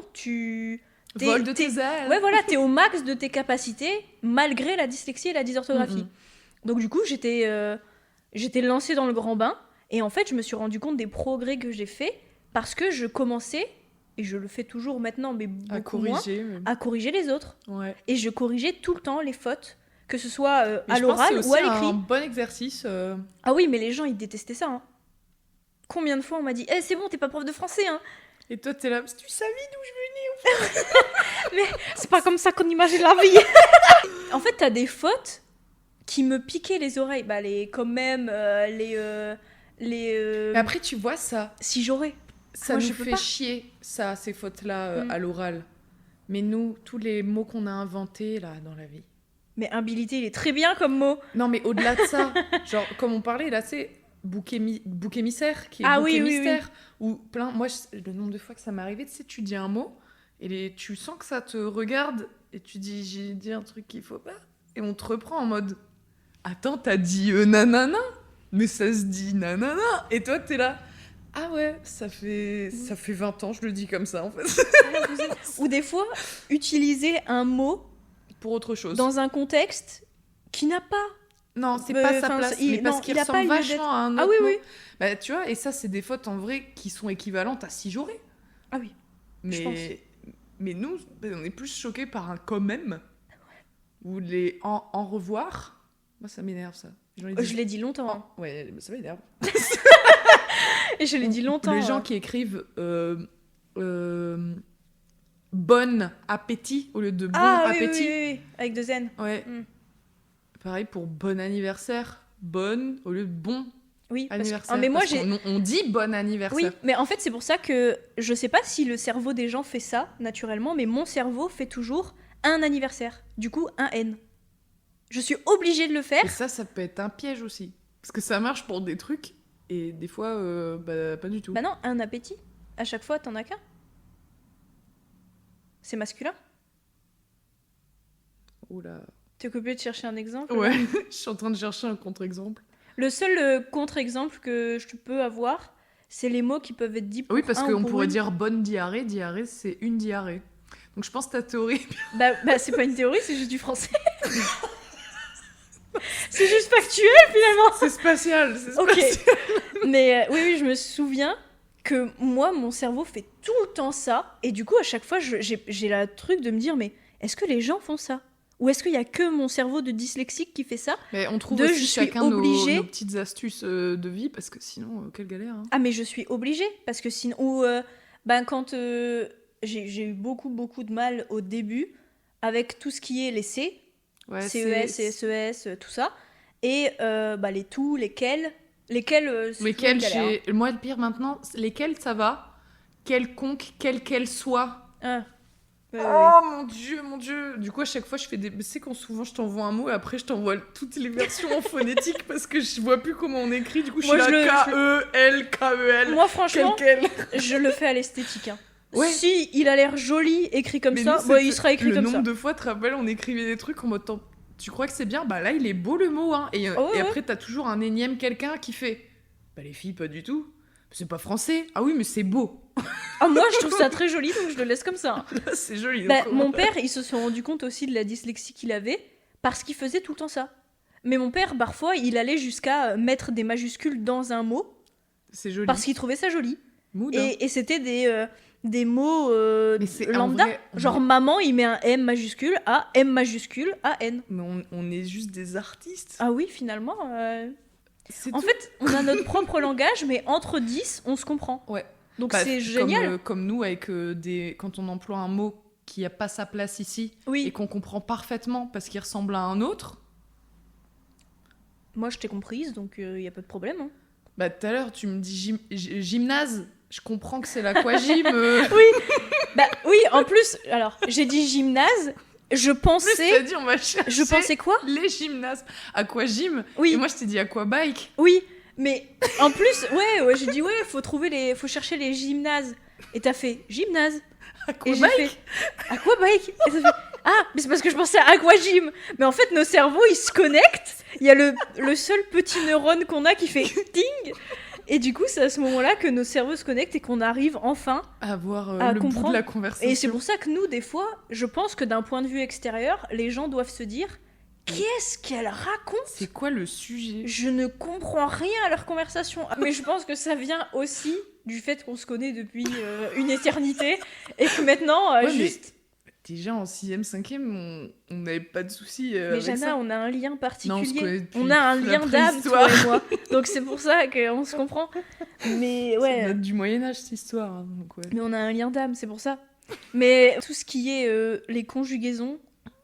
Vol de tes ailes. Ouais, voilà, t'es au max de tes capacités, malgré la dyslexie et la dysorthographie. Donc du coup, j'étais lancée dans le grand bain. Et en fait, je me suis rendu compte des progrès que j'ai faits parce que je commençais, et je le fais toujours maintenant, mais beaucoup moins, à corriger les autres. Ouais. Et je corrigeais tout le temps les fautes, que ce soit à l'oral ou à l'écrit. C'est un bon exercice. Ah oui, mais les gens, ils détestaient ça. Hein. Combien de fois on m'a dit « c'est bon, t'es pas prof de français, hein !» Et toi, t'es là, tu savais d'où je venais, mais c'est pas comme ça qu'on imagine la vie. En fait, t'as des fautes qui me piquaient les oreilles. Bah, les quand même, Mais après, tu vois ça. Si j'aurais. Ça nous fait chier, ça, ces fautes-là, à l'oral. Mais nous, tous les mots qu'on a inventés, là, dans la vie. Mais imbilité, il est très bien comme mot. Non, mais au-delà de ça, genre, comme on parlait, là, c'est bouc émissaire, qui est bouc émissaire. Ou plein... Moi, le nombre de fois que ça m'est arrivé, tu sais, tu dis un mot, et tu sens que ça te regarde, et tu dis, j'ai dit un truc qu'il faut pas. Et on te reprend en mode, attends, t'as dit nanana, mais ça se dit nanana. Et toi, t'es là... Ah ouais, ça fait 20 ans, je le dis comme ça, en fait. Ou des fois, utiliser un mot... Pour autre chose. Dans un contexte qui n'a pas... Non, c'est pas sa place, mais parce qu'il ressemble vachement à un autre mot. Bah, tu vois, et ça, c'est des fautes, en vrai, qui sont équivalentes à si j'aurais. Ah oui, je pense. Mais nous, on est plus choqués par un quand même, ou les en revoir. Moi, ça m'énerve, ça. Je l'ai dit longtemps. Hein. Ouais, ça m'énerve. Et je l'ai dit longtemps. Les gens qui écrivent bon appétit au lieu de bon appétit. Oui, avec 2 N. Ouais. Pareil pour bon anniversaire. Bonne au lieu de bon anniversaire. Mais moi, on dit bon anniversaire. Oui, mais en fait, c'est pour ça que je sais pas si le cerveau des gens fait ça naturellement, mais mon cerveau fait toujours un anniversaire. Du coup, un N. Je suis obligée de le faire. Et ça peut être un piège aussi. Parce que ça marche pour des trucs. Et des fois, pas du tout. Bah non, un appétit. À chaque fois, t'en as qu'un. C'est masculin. Oula. T'es obligé de chercher un exemple? Ouais, je suis en train de chercher un contre-exemple. Le seul contre-exemple que je peux avoir, c'est les mots qui peuvent être dits pour oui, parce qu'on pourrait une. dire bonne diarrhée. Diarrhée, c'est une diarrhée. Donc je pense que ta théorie... Bah c'est pas une théorie, c'est juste du français. C'est juste factuel, finalement. C'est spatial. Ok. Mais oui, je me souviens que moi, mon cerveau fait tout le temps ça. Et du coup, à chaque fois, j'ai le truc de me dire, mais est-ce que les gens font ça? Ou est-ce qu'il y a que mon cerveau de dyslexique qui fait ça? Mais on trouve aussi chacun nos petites astuces de vie, parce que sinon, quelle galère. Hein. Ah, mais je suis obligée. Parce que sinon... Ou, quand j'ai eu beaucoup de mal au début avec tout ce qui est les C. Ouais, CES, SES, tout ça. Et les tout, lesquels... Lesquels Moi, le pire maintenant, lesquels ça va. Quelconque, quelle qu'elle soit. Ah. Mon dieu. Du coup, à chaque fois, je fais des... C'est quand souvent, je t'envoie un mot et après, je t'envoie toutes les versions en phonétique parce que je vois plus comment on écrit. Du coup, je suis là, K-E-L, K-E-L. Moi, franchement, je le fais à l'esthétique. Hein. Ouais. Si il a l'air joli, écrit comme ça, il sera écrit comme ça. Le nombre de fois, tu te rappelles, on écrivait des trucs en mode... Tu crois que c'est bien? Bah là, il est beau le mot. Hein. Et après, t'as toujours un énième quelqu'un qui fait... Bah les filles, pas du tout. C'est pas français. Ah oui, mais c'est beau. Moi, je trouve ça très joli, donc je le laisse comme ça. Là, c'est joli. Mon père, il se sont rendu compte aussi de la dyslexie qu'il avait parce qu'il faisait tout le temps ça. Mais mon père, parfois, il allait jusqu'à mettre des majuscules dans un mot. C'est joli. Parce qu'il trouvait ça joli. Mood, et c'était des mots lambda. Genre maman, il met un M majuscule, A, M majuscule, A, N. Mais on est juste des artistes. Ah oui, finalement. En fait, on a notre propre langage, mais entre 10, on se comprend. Ouais. Donc c'est génial. Comme nous, avec quand on emploie un mot qui n'a pas sa place ici, et qu'on comprend parfaitement parce qu'il ressemble à un autre. Moi, je t'ai comprise, donc il n'y a pas de problème. Hein. Bah, tout à l'heure, tu me dis gymnase. Je comprends que c'est l'aquagym. Oui, en plus, alors, j'ai dit gymnase. Je pensais. En plus, t'as dit, on va chercher. Je pensais quoi ? Les gymnases. Aquagym. Oui. Et moi, je t'ai dit aquabike. Oui, mais en plus, j'ai dit, faut chercher les gymnases. Et t'as fait gymnase. Aquabike. Et j'ai fait aquabike. Et ça fait mais c'est parce que je pensais à aquagym. Mais en fait, nos cerveaux, ils se connectent. Il y a le seul petit neurone qu'on a qui fait ting. Et du coup, c'est à ce moment-là que nos cerveaux se connectent et qu'on arrive enfin à voir à le comprendre. bout de la conversation. Et c'est pour ça que nous, des fois, je pense que d'un point de vue extérieur, les gens doivent se dire qu'est-ce qu'elle raconte ? C'est quoi le sujet ? Je ne comprends rien à leur conversation. Mais je pense que ça vient aussi du fait qu'on se connaît depuis une éternité et que maintenant, juste... Déjà en 6e, 5e, on n'avait pas de soucis mais avec Jana, ça. on a un lien particulier. Non, on a un lien d'âme, toi et moi. Donc c'est pour ça qu'on se comprend. Mais ouais. Ça date du Moyen-Âge, cette histoire. Hein, donc ouais. Mais on a un lien d'âme, c'est pour ça. Mais tout ce qui est les conjugaisons...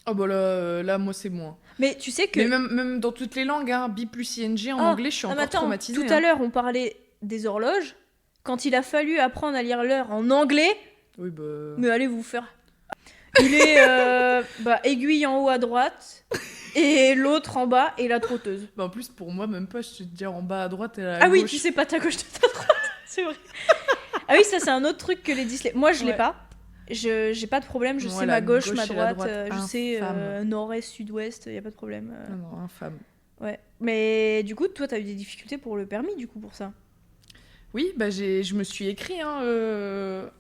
Oh bah là, moi c'est moins. Mais tu sais que... Mais même dans toutes les langues, hein, bi plus ing, en anglais, je suis encore traumatisée. Tout à l'heure, on parlait des horloges. Quand il a fallu apprendre à lire l'heure en anglais... Oui, bah... Mais allez vous faire... Il est aiguille en haut à droite et l'autre en bas et la trotteuse. Bah en plus pour moi même pas, je te dis en bas à droite et à gauche. Oui, tu sais pas ta gauche de ta droite, c'est vrai. Ah oui, ça c'est un autre truc que les dyslexiques. Moi je l'ai pas. J'ai pas de problème, je sais ma gauche, ma droite, je sais nord-est, sud-ouest, y a pas de problème. Non, infâme. Ouais. Mais du coup, toi t'as eu des difficultés pour le permis du coup pour ça. Oui, bah je me suis écrit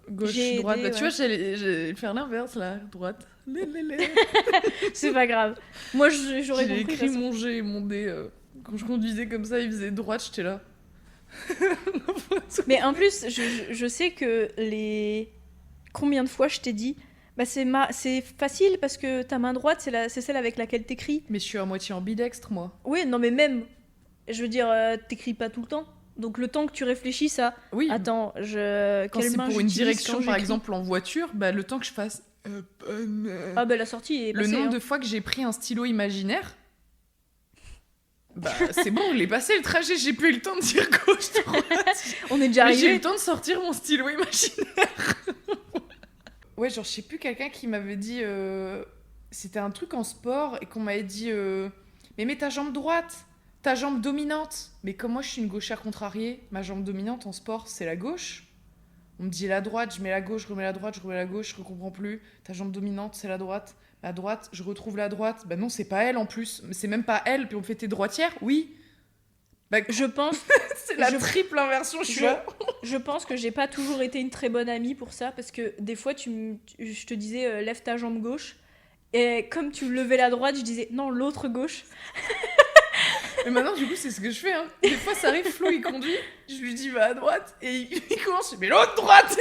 gauche, droite. Bah, tu vois, j'allais faire l'inverse là, droite. C'est pas grave. Moi, j'aurais compris. J'ai écrit mon G et mon D. Quand je conduisais comme ça, il faisait droite, j'étais là. Mais en plus, je sais que combien de fois je t'ai dit, c'est facile parce que ta main droite, c'est celle avec laquelle t'écris. Mais je suis à moitié ambidextre, moi. Oui, non, mais même, je veux dire, t'écris pas tout le temps. Donc le temps que tu réfléchisses à... Oui. Attends, quand c'est pour une direction, par exemple, en voiture, le temps que je fasse... la sortie est passée. Le nombre de fois que j'ai pris un stylo imaginaire... c'est bon, il est passé le trajet, j'ai plus eu le temps de dire gauche, droite. On est déjà arrivé. J'ai eu le temps de sortir mon stylo imaginaire. Ouais, genre, je sais plus, quelqu'un qui m'avait dit... C'était un truc en sport, et qu'on m'avait dit... Mais mets ta jambe droite, ta jambe dominante. Mais comme moi, je suis une gauchère contrariée, ma jambe dominante en sport, c'est la gauche. On me dit la droite, je mets la gauche, je remets la droite, je remets la gauche, je ne comprends plus. Ta jambe dominante, c'est la droite. La droite, je retrouve la droite. Bah non, c'est pas elle en plus. Mais c'est même pas elle. Puis on me fait t'es droitière ? Oui. Je pense... c'est la triple inversion, je pense que j'ai pas toujours été une très bonne amie pour ça, parce que des fois, je te disais lève ta jambe gauche. Et comme tu levais la droite, je disais non, l'autre gauche. Mais maintenant, du coup, c'est ce que je fais. Hein. Des fois, ça arrive, Flo, il conduit. Je lui dis, va à droite. Et il commence, mais l'autre droite.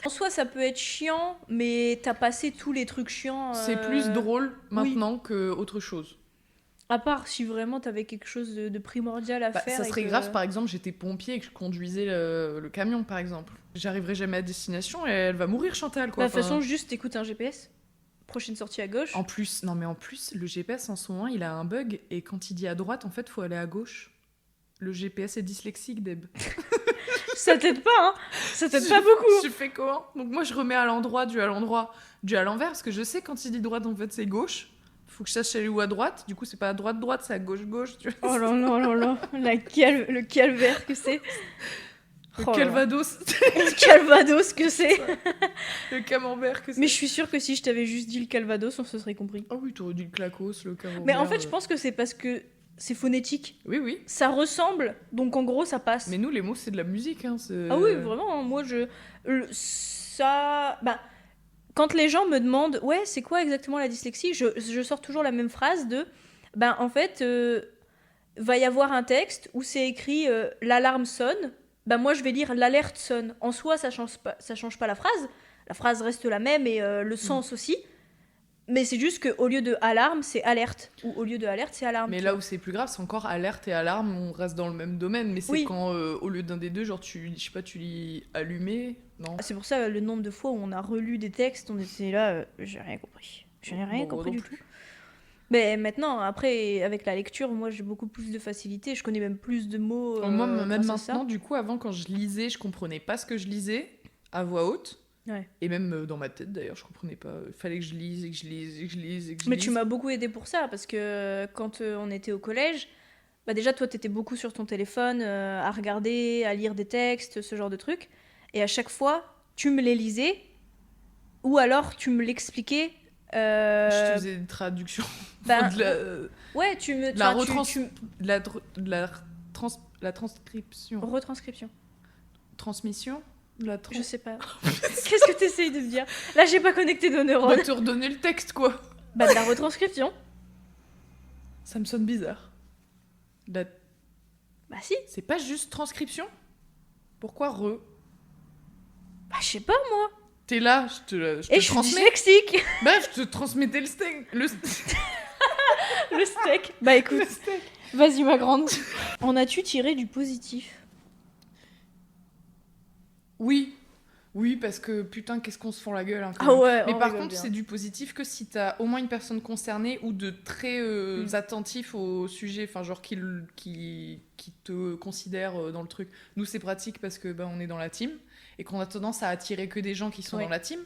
En soi, ça peut être chiant, mais t'as passé tous les trucs chiants. C'est plus drôle maintenant qu'autre chose. À part si vraiment t'avais quelque chose de primordial à faire. Ça serait grave, par exemple, j'étais pompier et que je conduisais le camion, par exemple. J'arriverai jamais à destination et elle va mourir, Chantal, quoi. De toute façon, juste t'écoutes un GPS. Prochaine sortie à gauche. En plus, le GPS en ce moment, il a un bug et quand il dit à droite, en fait, faut aller à gauche. Le GPS est dyslexique, Deb. Ça t'aide pas, hein. Ça t'aide pas beaucoup. Je fais comment ? Donc moi, je remets à l'endroit, du à l'envers, parce que je sais quand il dit droite, en fait, c'est gauche. Faut que je sache aller où à droite. Du coup, c'est pas à droite, c'est à gauche. Tu vois, oh là là là là, le calvaire que c'est. Le Calvados. Le Calvados que c'est. Le camembert que c'est. Mais je suis sûre que si je t'avais juste dit le Calvados, on se serait compris. Oh oui, t'aurais dit le clacos, le camembert. Mais en fait, je pense que c'est parce que c'est phonétique. Oui. Ça ressemble, donc en gros, ça passe. Mais nous, les mots, c'est de la musique. Hein, ah oui, vraiment. Moi, quand les gens me demandent, ouais, c'est quoi exactement la dyslexie, je sors toujours la même phrase de, en fait, va y avoir un texte où c'est écrit l'alarme sonne. Moi, je vais lire l'alerte sonne. En soi, ça change pas la phrase. La phrase reste la même et le sens aussi. Mais c'est juste qu'au lieu de alarme, c'est alerte. Ou au lieu de alerte, c'est alarme. Mais là où c'est plus grave, c'est encore alerte et alarme, on reste dans le même domaine. Mais c'est quand, au lieu d'un des deux, genre, je sais pas, tu lis allumé, non. C'est pour ça, le nombre de fois où on a relu des textes, on était là, j'ai rien compris. Je n'ai rien compris du tout. Mais maintenant, après, avec la lecture, moi, j'ai beaucoup plus de facilité. Je connais même plus de mots. Moi, même maintenant, du coup, avant, quand je lisais, je comprenais pas ce que je lisais à voix haute. Ouais. Et même dans ma tête, d'ailleurs, je comprenais pas. Il fallait que je lise, et que je lise, et que je lise, et que je Mais lise. tu m'as beaucoup aidé pour ça, parce que quand on était au collège, bah déjà, toi, t'étais beaucoup sur ton téléphone, à regarder, à lire des textes, ce genre de trucs. Et à chaque fois, tu me les lisais, ou alors tu me l'expliquais. Je te faisais une traduction. Ouais, tu me... La transcription. Retranscription. Transmission. Je sais pas. Qu'est-ce que t'essayes de me dire? Là, j'ai pas connecté nos neurones. Bah, te redonner le texte, quoi. Bah, de la retranscription. Ça me sonne bizarre. Bah, si. C'est pas juste transcription? Pourquoi Bah, je sais pas, moi. T'es là, je te je suis dyslexique. Bah, je te transmettais le steak. Le steak. Bah, écoute. Le steak. Vas-y, ma grande. En as-tu tiré du positif? Oui, parce que putain, qu'est-ce qu'on se fend la gueule. Hein, ah ouais. mais par contre, c'est du positif que si t'as au moins une personne concernée ou de très attentif au sujet, enfin genre qui te considère dans le truc. Nous, c'est pratique parce que on est dans la team et qu'on a tendance à attirer que des gens qui sont dans la team.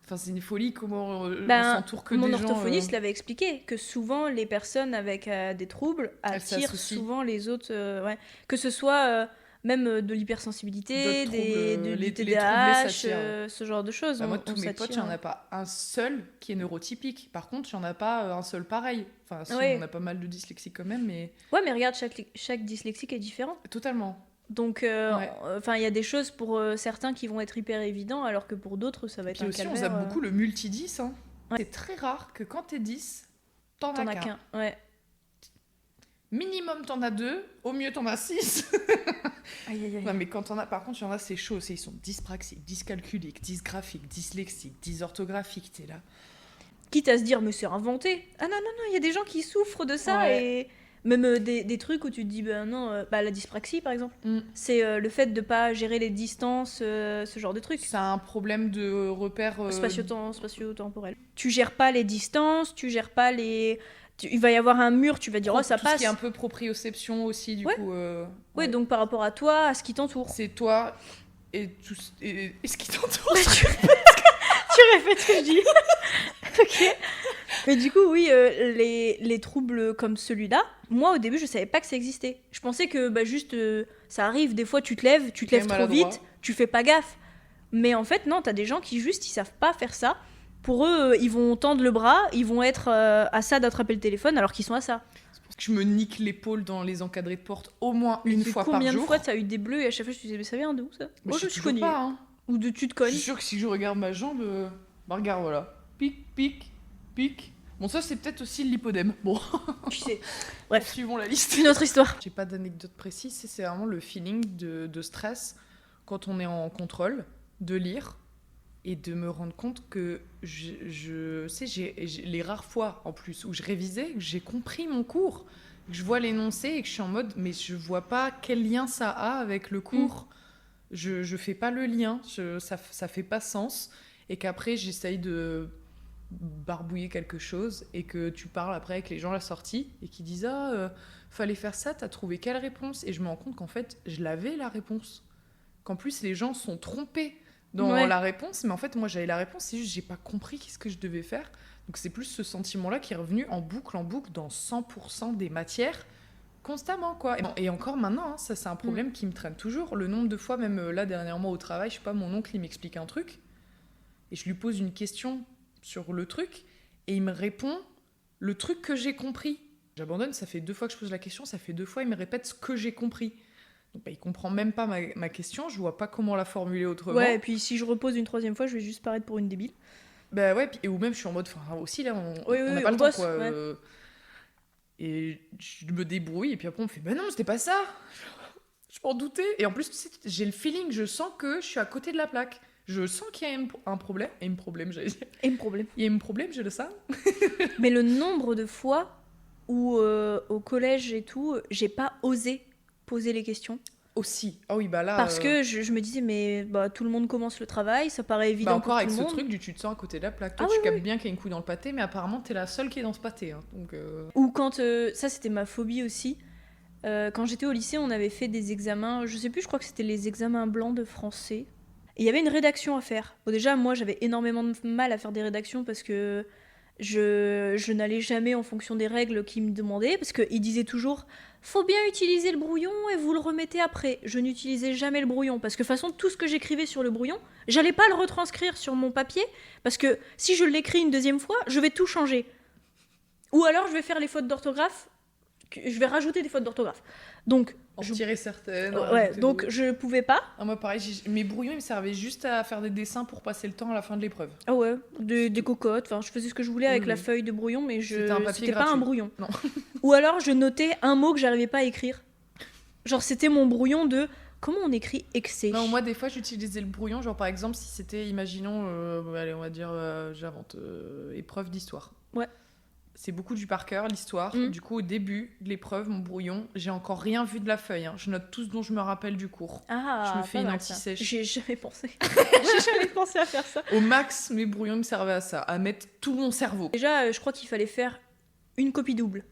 Enfin, c'est une folie comment on s'entoure que des gens. Mon orthophoniste l'avait expliqué que souvent les personnes avec des troubles attirent souvent les autres, que ce soit même de l'hypersensibilité, du TDAH, ce genre de choses. Moi, tous mes potes, il n'y en a pas un seul qui est neurotypique. Par contre, il n'y en a pas un seul pareil. Enfin, si, on a pas mal de dyslexiques quand même, mais... Ouais, mais regarde, chaque dyslexique est différent. Totalement. Donc, il y a des choses pour certains qui vont être hyper évidents, alors que pour d'autres, ça va être un calvaire. Puis aussi, on zappe beaucoup le multi-10. Hein. Ouais. C'est très rare que quand t'es 10, t'en as qu'un. Ouais. Minimum, t'en as 2. Au mieux, t'en as 6. Aïe. Non, mais quand t'en as... Par contre, il y en a, c'est chaud. Ils sont dyspraxiques, dyscalculiques, dysgraphiques, dyslexiques, dysorthographiques. T'es là. Quitte à se dire, mais c'est inventé. Ah non, il y a des gens qui souffrent de ça. Et même des trucs où tu te dis, la dyspraxie, par exemple. C'est le fait de pas gérer les distances, ce genre de trucs. C'est un problème de repère... Spatio-temporel. Tu gères pas les distances, tu gères pas les... Il va y avoir un mur, tu vas dire, ça passe. Tout ce qui est un peu proprioception aussi, du coup. Oui, donc par rapport à toi, à ce qui t'entoure. C'est toi et ce qui t'entoure. Tu répètes ce que je dis. Ok. Mais du coup, oui, les troubles comme celui-là, moi au début, je savais pas que ça existait. Je pensais que juste, ça arrive, des fois tu te lèves trop vite, tu fais pas gaffe. Mais en fait, non, t'as des gens qui juste, ils savent pas faire ça. Pour eux, ils vont tendre le bras, ils vont être à ça d'attraper le téléphone alors qu'ils sont à ça. C'est pour ça que je me nique l'épaule dans les encadrés de porte au moins une fois par jour. Combien de fois t'as eu des bleus et à chaque fois je te disais, mais ça vient d'où ça? Moi, je suis toujours pas, hein. Ou de tu te cognes. Je suis sûre que si je regarde ma jambe, regarde, voilà. Pic, pic, pic. Bon, ça, c'est peut-être aussi l'hypodème. Bon. Tu sais. Bref. Suivons la liste. Une autre histoire. J'ai pas d'anecdote précise, c'est vraiment le feeling de stress quand on est en contrôle, de lire. Et de me rendre compte que j'ai les rares fois en plus où je révisais, que j'ai compris mon cours, que je vois l'énoncé et que je suis en mode mais je vois pas quel lien ça a avec le cours. Je fais pas le lien, ça fait pas sens. Et qu'après j'essaye de barbouiller quelque chose et que tu parles après avec les gens à la sortie et qui disent fallait faire ça, t'as trouvé quelle réponse? Et je me rends compte qu'en fait je l'avais la réponse, qu'en plus les gens sont trompés dans la réponse, mais en fait moi j'avais la réponse, c'est juste j'ai pas compris qu'est-ce que je devais faire. Donc c'est plus ce sentiment là qui est revenu en boucle dans 100% des matières constamment quoi. Et encore maintenant ça c'est un problème qui me traîne toujours, le nombre de fois, même là dernièrement au travail, je sais pas, mon oncle il m'explique un truc et je lui pose une question sur le truc et il me répond le truc que j'ai compris. J'abandonne, ça fait 2 fois que je pose la question, ça fait 2 fois il me répète ce que j'ai compris. Donc, il comprend même pas ma question, je vois pas comment la formuler autrement. Ouais, et puis si je repose une 3e fois, je vais juste paraître pour une débile. Bah ouais, ou même je suis en mode, aussi là, on n'a pas le temps quoi. Ouais. Et je me débrouille, et puis après on me fait, bah non, c'était pas ça. Je m'en doutais. Et en plus, j'ai le feeling, je sens que je suis à côté de la plaque. Je sens qu'il y a un problème. Et un problème, j'allais dire. Et un problème. Il y a un problème, je le sens. Mais le nombre de fois où, au collège et tout, j'ai pas osé poser les questions. Aussi. Ah oui, bah là... Parce que je me disais, mais tout le monde commence le travail, ça paraît évident encore pour tout avec le monde. ce truc tu te sens à côté de la plaque. Toi, tu captes bien qu'il y a une couille dans le pâté, mais apparemment, t'es la seule qui est dans ce pâté. Hein, donc, Ou quand... ça, c'était ma phobie aussi. Quand j'étais au lycée, on avait fait des examens, je sais plus, je crois que c'était les examens blancs de français. Et il y avait une rédaction à faire. Bon, déjà, moi, j'avais énormément de mal à faire des rédactions parce que je n'allais jamais en fonction des règles qu'ils me demandaient, parce qu'ils disaient toujours « faut bien utiliser le brouillon et vous le remettez après ». Je n'utilisais jamais le brouillon, parce que de toute façon, tout ce que j'écrivais sur le brouillon, j'allais pas le retranscrire sur mon papier, parce que si je l'écris une deuxième fois, je vais tout changer. Ou alors, je vais faire les fautes d'orthographe, je vais rajouter des fautes d'orthographe. Donc, en tirer certaines. Ouais, donc je pouvais pas. Ah, moi, pareil, mes brouillons, ils me servaient juste à faire des dessins pour passer le temps à la fin de l'épreuve. Ah ouais, des cocottes. Enfin, je faisais ce que je voulais avec la feuille de brouillon, mais c'était pas un brouillon. Non. Ou alors, je notais un mot que j'arrivais pas à écrire. Genre, c'était mon brouillon de comment on écrit excès. Non, moi, des fois, j'utilisais le brouillon. Genre, par exemple, si c'était, imaginons, allez, on va dire, j'invente, épreuve d'histoire. Ouais. C'est beaucoup du par cœur, l'histoire. Du coup, au début de l'épreuve, mon brouillon, j'ai encore rien vu de la feuille. Hein. Je note tout ce dont je me rappelle du cours. Ah, je me fais une anti-sèche. J'ai jamais pensé. J'ai jamais pensé à faire ça. Au max, mes brouillons me servaient à ça, à mettre tout mon cerveau. Déjà, je crois qu'il fallait faire une copie double.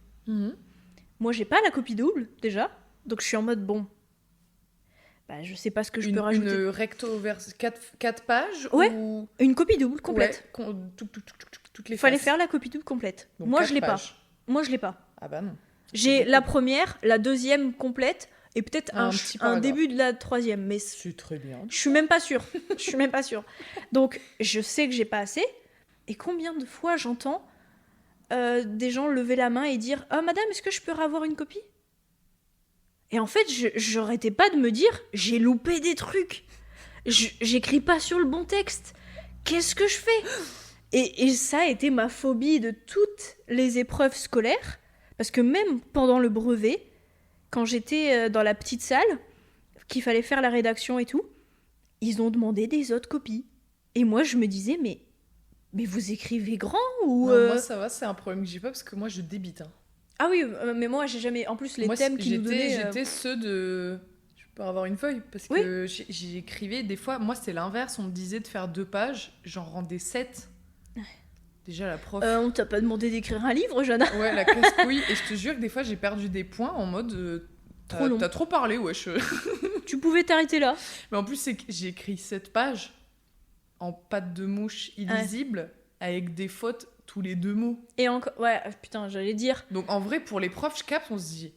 Moi, j'ai pas la copie double, déjà. Donc, je suis en mode, bon... je sais pas ce que je peux rajouter. Une recto vers 4 pages. Ouais, ou... une copie double complète. Ouais, toutes les Fallait faces. faire la copie double complète. Donc, Moi, je l'ai pages. pas. Moi, je l'ai pas. Ah bah non. J'ai la première, la deuxième complète, et peut-être un début de la troisième. Mais c'est très bien. Je suis même pas sûre. Je suis même pas sûre. Donc, je sais que j'ai pas assez. Et combien de fois j'entends des gens lever la main et dire « Ah, madame, est-ce que je peux avoir une copie ?» Et en fait, j'arrêtais pas de me dire « J'ai loupé des trucs. J'écris pas sur le bon texte. Qu'est-ce que je fais ?» Et ça a été ma phobie de toutes les épreuves scolaires. Parce que même pendant le brevet, quand j'étais dans la petite salle, qu'il fallait faire la rédaction et tout, ils ont demandé des autres copies. Et moi, je me disais, mais vous écrivez grand ou... Non, moi, ça va, c'est un problème que j'ai pas parce que moi, je débite. Hein. Ah oui, mais moi, j'ai jamais... En plus, les thèmes qu'ils nous donnaient... J'étais ceux de... Je peux avoir une feuille parce que j'écrivais des fois... Moi, c'était l'inverse. On me disait de faire 2 pages. J'en rendais 7. Déjà, la prof... on t'a pas demandé d'écrire un livre, Jana. Ouais, la casse-couille. Et je te jure que des fois, j'ai perdu des points en mode... T'as trop parlé, wesh. Tu pouvais t'arrêter là. Mais en plus, c'est que j'ai écrit 7 pages en patte de mouche illisible avec des fautes tous les 2 mots. Et encore... Ouais, putain, j'allais dire... Donc, en vrai, pour les profs, je capte, on se dit...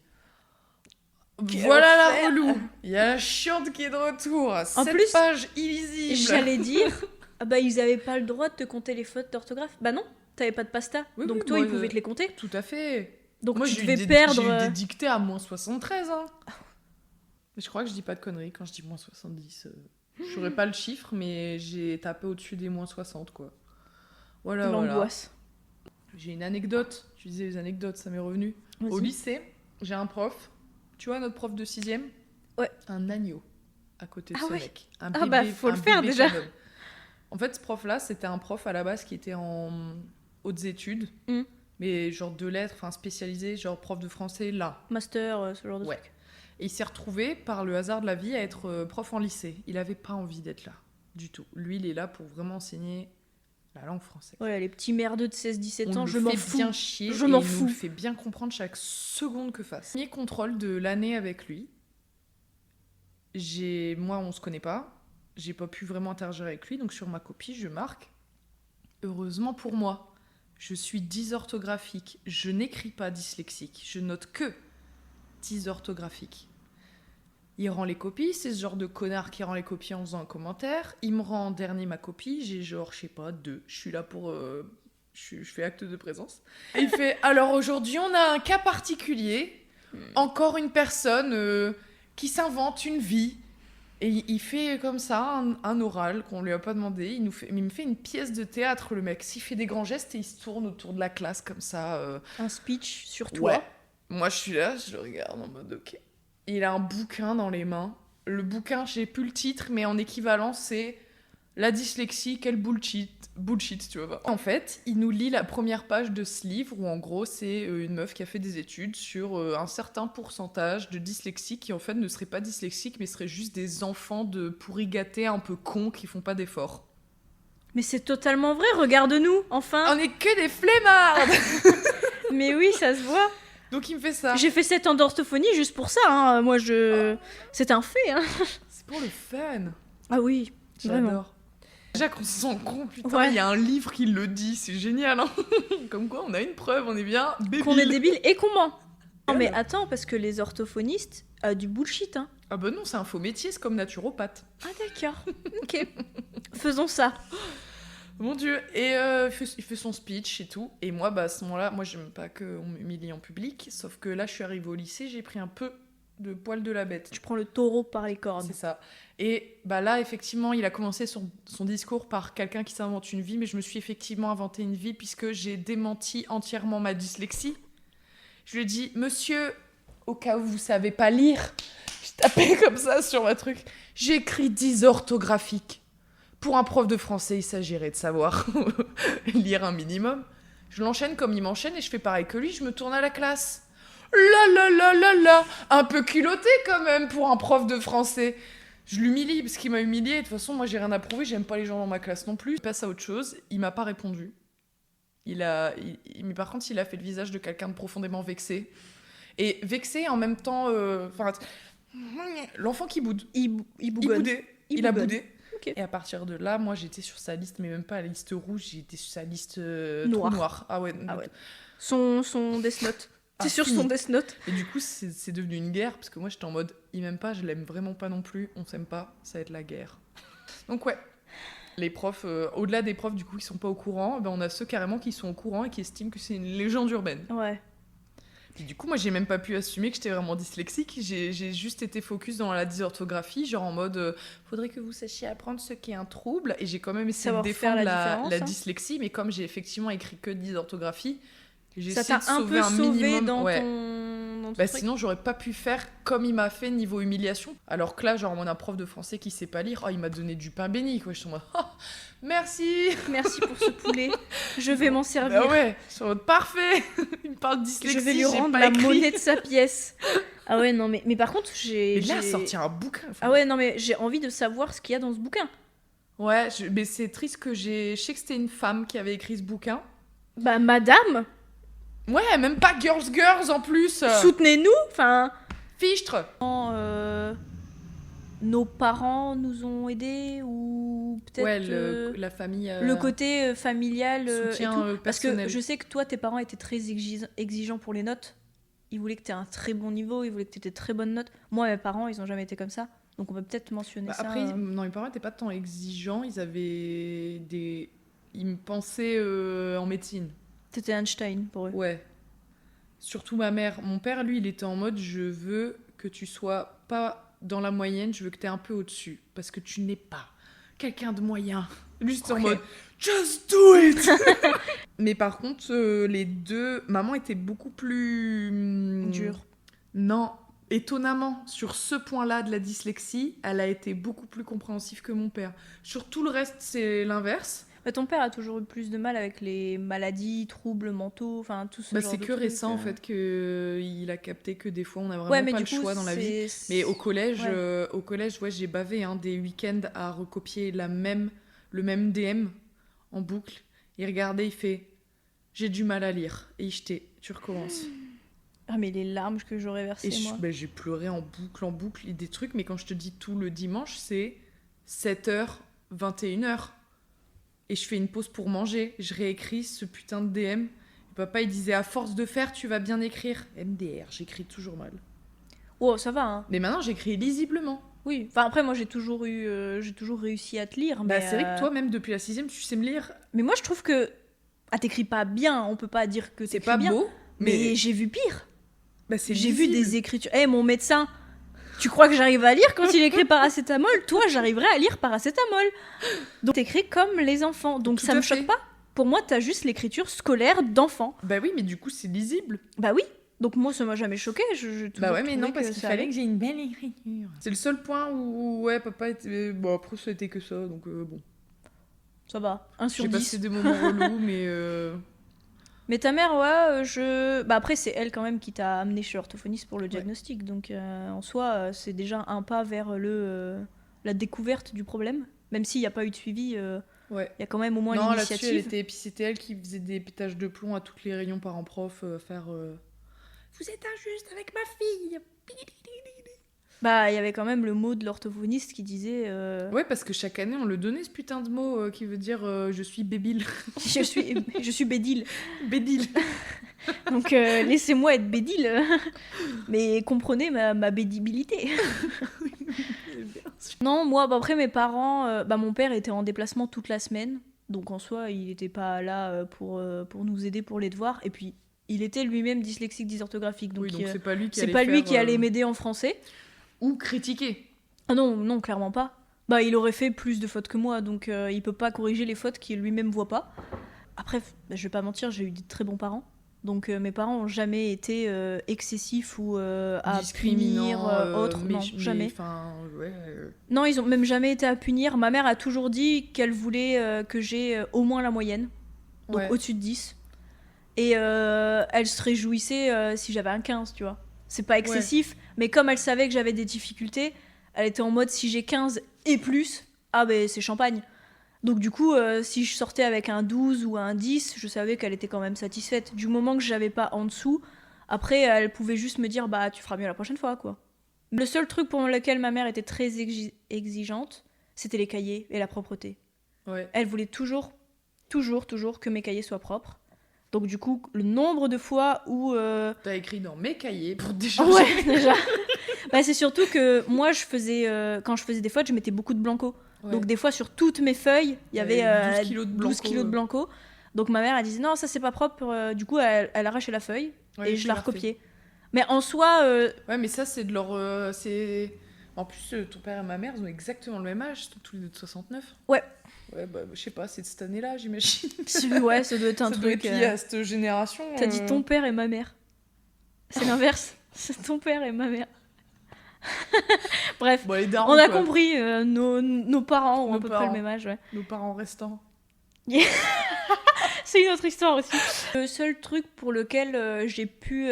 Voilà la relou. Il y a la chiante qui est de retour. En 7 pages illisibles. J'allais dire... Ah bah, ils avaient pas le droit de te compter les fautes d'orthographe. Bah non, t'avais pas de pasta. Donc toi, ils pouvaient te les compter. Tout à fait. Donc moi, tu devais perdre... J'ai eu des dictées à moins 73. Hein. Mais je crois que je dis pas de conneries quand je dis moins 70. Je saurais pas le chiffre, mais j'ai tapé au-dessus des moins 60, quoi. Voilà, l'angoisse. J'ai une anecdote. Tu disais les anecdotes, ça m'est revenu. Vas-y. Au lycée, j'ai un prof. Tu vois, notre prof de 6e. Ouais. Un agneau à côté de ce mec. Un bébé, bah, faut le faire déjà. En fait, ce prof-là, c'était un prof à la base qui était en hautes études, mais genre de lettres, enfin spécialisé, genre prof de français, là. Master, ce genre de truc. Et il s'est retrouvé, par le hasard de la vie, à être prof en lycée. Il avait pas envie d'être là, du tout. Lui, il est là pour vraiment enseigner la langue française. Ouais, les petits merdeux de 16-17 ans, je m'en fous. Bien chier, je m'en fous. Il nous le fait bien comprendre chaque seconde que fasse. Premier contrôle de l'année avec lui. Moi, on se connaît pas. J'ai pas pu vraiment interagir avec lui, donc sur ma copie, je marque. Heureusement pour moi, je suis dysorthographique. Je n'écris pas dyslexique. Je note que dysorthographique. Il rend les copies, c'est ce genre de connard qui rend les copies en faisant un commentaire. Il me rend en dernier ma copie, j'ai genre, je sais pas, 2. Je suis là pour... je fais acte de présence. Et il fait, alors aujourd'hui, on a un cas particulier. Encore une personne qui s'invente une vie. Et il fait comme ça un oral qu'on lui a pas demandé. Il me fait une pièce de théâtre, le mec. Il fait des grands gestes et il se tourne autour de la classe comme ça. Un speech sur toi. Ouais. Moi, je suis là, je le regarde en mode ok. Il a un bouquin dans les mains. Le bouquin, j'ai plus le titre, mais en équivalent, c'est La dyslexie, quel bullshit, tu vois. En fait, il nous lit la première page de ce livre où en gros c'est une meuf qui a fait des études sur un certain pourcentage de dyslexiques qui en fait ne seraient pas dyslexiques mais seraient juste des enfants de pourri gâtés un peu cons qui font pas d'efforts. Mais c'est totalement vrai, regarde-nous, enfin. On est que des flemmards. Mais oui, ça se voit. Donc il me fait ça. J'ai fait 7 ans d'orthophonie juste pour ça, hein. Moi c'est un fait, hein. C'est pour le fun. Ah oui, vraiment. J'adore. Déjà qu'on se sent con, putain, il y a un livre qui le dit, c'est génial, hein. Comme quoi, on a une preuve, on est bien débiles. Qu'on est débile et qu'on ment. Non mais attends, parce que les orthophonistes, du bullshit, hein. Ah bah non, c'est un faux métier, c'est comme naturopathe. Ah d'accord, ok. Faisons ça. Mon Dieu, et il fait son speech et tout, et moi, bah à ce moment-là, moi j'aime pas qu'on m'humilie en public, sauf que là, je suis arrivée au lycée, j'ai pris un peu de poil de la bête. Tu prends le taureau par les cornes. C'est ça. Et bah là, effectivement, il a commencé son discours par quelqu'un qui s'invente une vie, mais je me suis effectivement inventé une vie puisque j'ai démenti entièrement ma dyslexie. Je lui ai dit, monsieur, au cas où vous savez pas lire, je tapais comme ça sur ma truc, j'ai écrit 10 orthographiques. Pour un prof de français, il s'agirait de savoir lire un minimum. Je l'enchaîne comme il m'enchaîne et je fais pareil que lui, je me tourne à la classe. Là, un peu culotté quand même pour un prof de français. Je l'humilie parce qu'il m'a humilié. De toute façon, moi, j'ai rien à prouver. J'aime pas les gens dans ma classe non plus. Il passe à autre chose. Il m'a pas répondu. Mais par contre, il a fait le visage de quelqu'un de profondément vexé. Et vexé en même temps... l'enfant qui boude. Il boudait. Il a boudé. Okay. Et à partir de là, moi, j'étais sur sa liste, mais même pas la liste rouge. J'étais sur sa liste noire. Ah ouais. Son Death Note. C'est sur son Death Note. Et du coup, c'est devenu une guerre, parce que moi, j'étais en mode, il m'aime pas, je l'aime vraiment pas non plus, on s'aime pas, ça va être la guerre. Donc ouais, les profs, au-delà des profs, du coup, qui sont pas au courant, ben, on a ceux carrément qui sont au courant et qui estiment que c'est une légende urbaine. Ouais. Et du coup, moi, j'ai même pas pu assumer que j'étais vraiment dyslexique, j'ai juste été focus dans la dysorthographie, genre en mode, faudrait que vous sachiez apprendre ce qu'est un trouble, et j'ai quand même essayé de défendre la dyslexie, mais comme j'ai effectivement écrit que dysorthographie, ça t'a un peu sauvé dans ton truc. Sinon, j'aurais pas pu faire comme il m'a fait niveau humiliation. Alors que là, genre, on a un prof de français qui sait pas lire. Oh, il m'a donné du pain béni, quoi. Je suis en mode, oh, merci. Merci pour ce poulet. Je vais m'en servir. Bah ouais, je suis en mode, parfait. Il me parle dyslexie, je vais lui rendre la monnaie de sa pièce. Ah ouais, non, mais par contre, Mais là, sortir un bouquin. Ah ouais, non, mais j'ai envie de savoir ce qu'il y a dans ce bouquin. Ouais, mais c'est triste que je sais que c'était une femme qui avait écrit ce bouquin. Bah, madame. Ouais, même pas Girls en plus. Soutenez-nous, enfin... Fichtre. Nos parents nous ont aidés ou peut-être... Ouais, la famille... le côté familial soutien et tout. Parce que je sais que toi, tes parents étaient très exigeants pour les notes. Ils voulaient que tu aies un très bon niveau, ils voulaient que tu aies de très bonnes notes. Moi, mes parents, ils ont jamais été comme ça. Donc on peut peut-être mentionner ça. Après, non, mes parents n'étaient pas tant exigeants. Ils me pensaient en médecine. T'étais Einstein pour eux. Ouais. Surtout ma mère. Mon père, lui, il était en mode, je veux que tu sois pas dans la moyenne, je veux que tu es un peu au-dessus. Parce que tu n'es pas quelqu'un de moyen. Lui, c'était en mode, just do it. Mais par contre, les deux... Maman était beaucoup plus... Dure. Non, étonnamment, sur ce point-là de la dyslexie, elle a été beaucoup plus compréhensive que mon père. Sur tout le reste, c'est l'inverse. Bah, ton père a toujours eu plus de mal avec les maladies, troubles mentaux, enfin tout ce genre de trucs. C'est que récent en fait qu'il a capté que des fois on a vraiment pas le choix dans la vie. Mais au collège, j'ai bavé des week-ends à recopier le même DM en boucle. Il regardait, il fait « J'ai du mal à lire » et il jetait « Tu recommences ». Ah mais les larmes que j'aurais versées moi. J'ai pleuré en boucle et des trucs, mais quand je te dis tout le dimanche, c'est 7h, 21h. Et je fais une pause pour manger. Je réécris ce putain de DM. Et papa, il disait, à force de faire, tu vas bien écrire. MDR, j'écris toujours mal. Oh, ça va, hein. Mais maintenant, j'écris lisiblement. Oui. Enfin, après, moi, j'ai toujours réussi à te lire. Mais c'est vrai que toi, même depuis la 6e, tu sais me lire. Mais moi, je trouve que... Ah, t'écris pas bien. On peut pas dire que t'écris bien. C'est pas beau. Mais j'ai vu pire. J'ai vu des écritures... mon médecin... Tu crois que j'arrive à lire quand il écrit paracétamol? Toi, j'arriverai à lire paracétamol. Donc, t'écris comme les enfants. Donc, ça me choque pas. Pour moi, t'as juste l'écriture scolaire d'enfant. Bah oui, mais du coup, c'est lisible. Bah oui. Donc, moi, ça m'a jamais choqué. Bah ouais, mais non, parce qu'il fallait que j'ai une belle écriture. C'est le seul point où, ouais, papa était... Bon, après, ça a été que ça, donc bon. Ça va. 1 sur J'ai 10. passé des moments relous, mais... Mais ta mère, ouais, Bah après, c'est elle quand même qui t'a amené chez l'orthophoniste pour le diagnostic. Donc en soi, c'est déjà un pas vers la découverte du problème. Même s'il n'y a pas eu de suivi, il y a quand même au moins l'initiative. Puis c'était elle qui faisait des pétages de plomb à toutes les réunions parents-prof, faire... Vous êtes injuste avec ma fille. Bah, il y avait quand même le mot de l'orthophoniste qui disait... Ouais, parce que chaque année, on le donnait, ce putain de mot qui veut dire je suis bébile. je suis bédile. Bédile. Donc, laissez-moi être bédile. Mais comprenez ma bédibilité. Non, moi, bah, après, mes parents... mon père était en déplacement toute la semaine. Donc, en soi, il n'était pas là pour nous aider pour les devoirs. Et puis, il était lui-même dyslexique, dysorthographique. Donc, c'est pas lui qui allait m'aider en français. Ou critiquer. Ah non, clairement pas. Bah, il aurait fait plus de fautes que moi, donc il peut pas corriger les fautes qu'il lui-même voit pas. Après, je vais pas mentir, j'ai eu des très bons parents. Donc mes parents ont jamais été excessifs ou à punir non, jamais. Non, ils ont même jamais été à punir. Ma mère a toujours dit qu'elle voulait que j'ai au moins la moyenne, donc au-dessus de 10. Et elle se réjouissait si j'avais un 15, tu vois. C'est pas excessif, mais comme elle savait que j'avais des difficultés, elle était en mode si j'ai 15 et plus, c'est champagne. Donc du coup, si je sortais avec un 12 ou un 10, je savais qu'elle était quand même satisfaite. Du moment que j'avais pas en dessous, après elle pouvait juste me dire tu feras mieux la prochaine fois, quoi. Le seul truc pour lequel ma mère était très exigeante, c'était les cahiers et la propreté. Ouais. Elle voulait toujours que mes cahiers soient propres. Donc du coup, le nombre de fois où... T'as écrit dans mes cahiers pour décharger. Ouais, déjà. C'est surtout que moi, quand je faisais des fautes, je mettais beaucoup de blanco. Ouais. Donc des fois, sur toutes mes feuilles, il y avait 12 kilos de blanco. Donc ma mère, elle disait non, ça c'est pas propre. Du coup, elle arrachait la feuille et je la recopiais. Mais en soi... Ouais, mais ça, c'est de leur... En plus, ton père et ma mère, ils ont exactement le même âge, tous les deux de 69. Ouais. Ouais, je sais pas, c'est de cette année-là, j'imagine. Ouais, ça doit être un truc... lié à cette génération. T'as dit ton père et ma mère. C'est l'inverse. C'est ton père et ma mère. Bref, darons, on a compris, nos parents ont à peu près le même âge. Ouais. Nos parents restants. C'est une autre histoire aussi. Le seul truc pour lequel j'ai pu...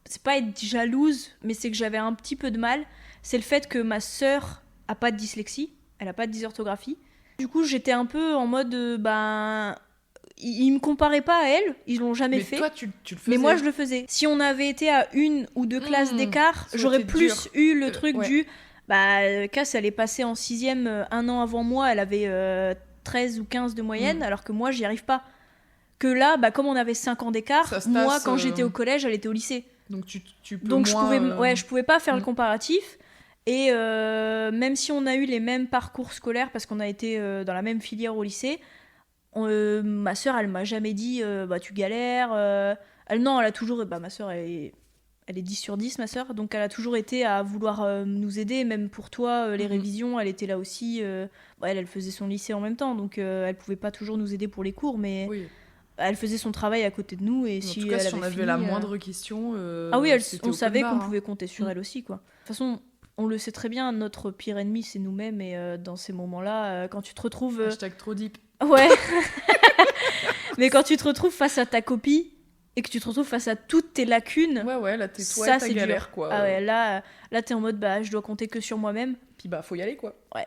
c'est pas être jalouse, mais c'est que j'avais un petit peu de mal. C'est le fait que ma sœur a pas de dyslexie. Elle a pas de dysorthographie. Du coup, j'étais un peu en mode, ils me comparaient pas à elle, ils l'ont jamais fait. Mais toi, tu le faisais. Mais moi, je le faisais. Si on avait été à 1 ou 2 classes d'écart, j'aurais plus eu le truc du... Cass, elle est passée en 6ème 1 an avant moi, elle avait 13 ou 15 de moyenne, alors que moi, j'y arrive pas. Que là, comme on avait 5 ans d'écart, moi, quand j'étais au collège, elle était au lycée. Donc tu peux Donc moins... je pouvais pas faire le comparatif. Et même si on a eu les mêmes parcours scolaires, parce qu'on a été dans la même filière au lycée, ma sœur, elle m'a jamais dit tu galères. Elle a toujours... ma sœur, elle est 10 sur 10, ma sœur. Donc elle a toujours été à vouloir nous aider. Même pour toi, les révisions, elle était là aussi. Elle faisait son lycée en même temps. Donc elle pouvait pas toujours nous aider pour les cours. Mais elle faisait son travail à côté de nous. Et en tout cas, si on avait la moindre question... on savait qu'on pouvait compter sur elle aussi, quoi. De toute façon... On le sait très bien, notre pire ennemi, c'est nous-mêmes. Et dans ces moments-là, quand tu te retrouves... Hashtag trop deep. Ouais. Mais quand tu te retrouves face à ta copie et que tu te retrouves face à toutes tes lacunes... Ouais, là, t'es toi ça, et ta galère, dur. Quoi. Ah ouais, là t'es en mode, je dois compter que sur moi-même. Puis faut y aller, quoi. Ouais.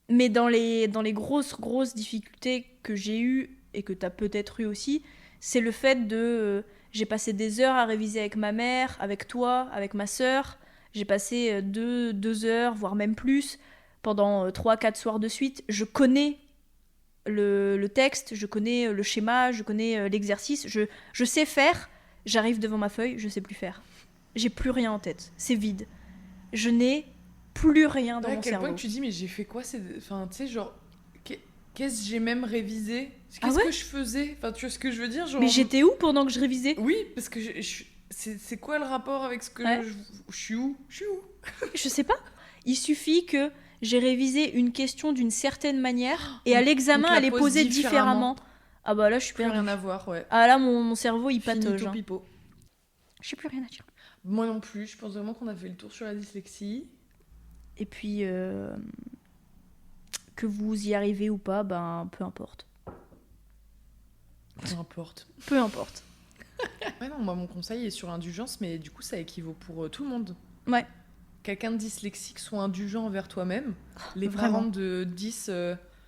Mais dans les grosses difficultés que j'ai eues, et que t'as peut-être eu aussi, c'est le fait de... j'ai passé des heures à réviser avec ma mère, avec toi, avec ma sœur... J'ai passé 2 heures, voire même plus, pendant 3-4 soirs de suite. Je connais le texte, je connais le schéma, je connais l'exercice. Je sais faire, j'arrive devant ma feuille, je sais plus faire. J'ai plus rien en tête, c'est vide. Je n'ai plus rien dans mon cerveau. À quel point tu dis, mais j'ai fait quoi? Enfin, tu sais, genre, qu'est-ce que j'ai même révisé? Qu'est-ce que je faisais? Enfin, tu vois ce que je veux dire, genre... Mais j'étais où pendant que je révisais? Oui, parce que c'est quoi le rapport avec ce que je suis où? Je sais pas. Il suffit que j'ai révisé une question d'une certaine manière et à l'examen, elle est posée différemment. Ah là, je suis plus rien à voir, ouais. Ah là, mon cerveau, il patauge. Pipo. Je sais plus rien à dire. Moi non plus. Je pense vraiment qu'on a fait le tour sur la dyslexie. Et puis, que vous y arrivez ou pas, ben peu importe. Peu importe. Peu importe. Ouais, non, moi, mon conseil est sur l'indulgence, mais du coup, ça équivaut pour tout le monde. Ouais. Quelqu'un de dyslexique, sois indulgent envers toi-même. Les Vraiment. parents de 10,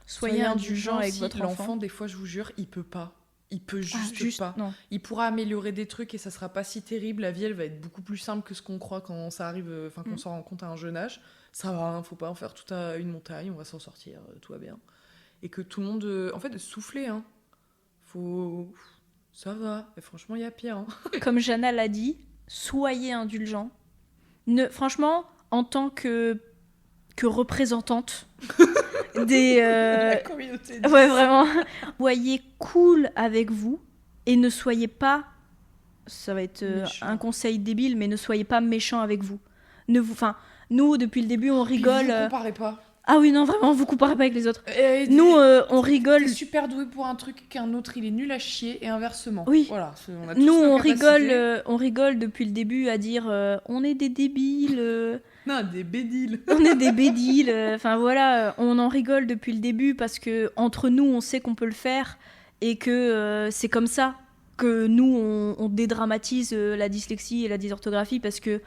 Soyez indulgent avec aussi. votre L'enfant, des fois, je vous jure, il peut pas. Il peut juste pas. Non. Il pourra améliorer des trucs et ça sera pas si terrible. La vie, elle va être beaucoup plus simple que ce qu'on croit quand ça arrive, qu'on s'en rend compte à un jeune âge. Ça va, hein, faut pas en faire toute une montagne, on va s'en sortir, tout va bien. Et que tout le monde, en fait, souffler, hein. Ça va. Et franchement, il y a pire. Hein. Comme Jana l'a dit, soyez indulgents. Franchement, en tant que représentante La communauté. Ouais, vraiment. Soyez cool avec vous et ne soyez pas... Ça va être un conseil débile, mais ne soyez pas méchants avec vous. Nous, depuis le début, on rigole... Puis vous comparez pas. Ah oui, non, vraiment, vous comparez pas avec les autres. Nous, on rigole... T'es super doué pour un truc qu'un autre, il est nul à chier, et inversement. Oui. Voilà, on a tous nous, nos on capacités. rigole depuis le début à dire on est des débiles. Non, des bédiles. On est des bédiles. Enfin voilà, on en rigole depuis le début parce que entre nous, on sait qu'on peut le faire et que c'est comme ça que nous, on dédramatise la dyslexie et la dysorthographie parce que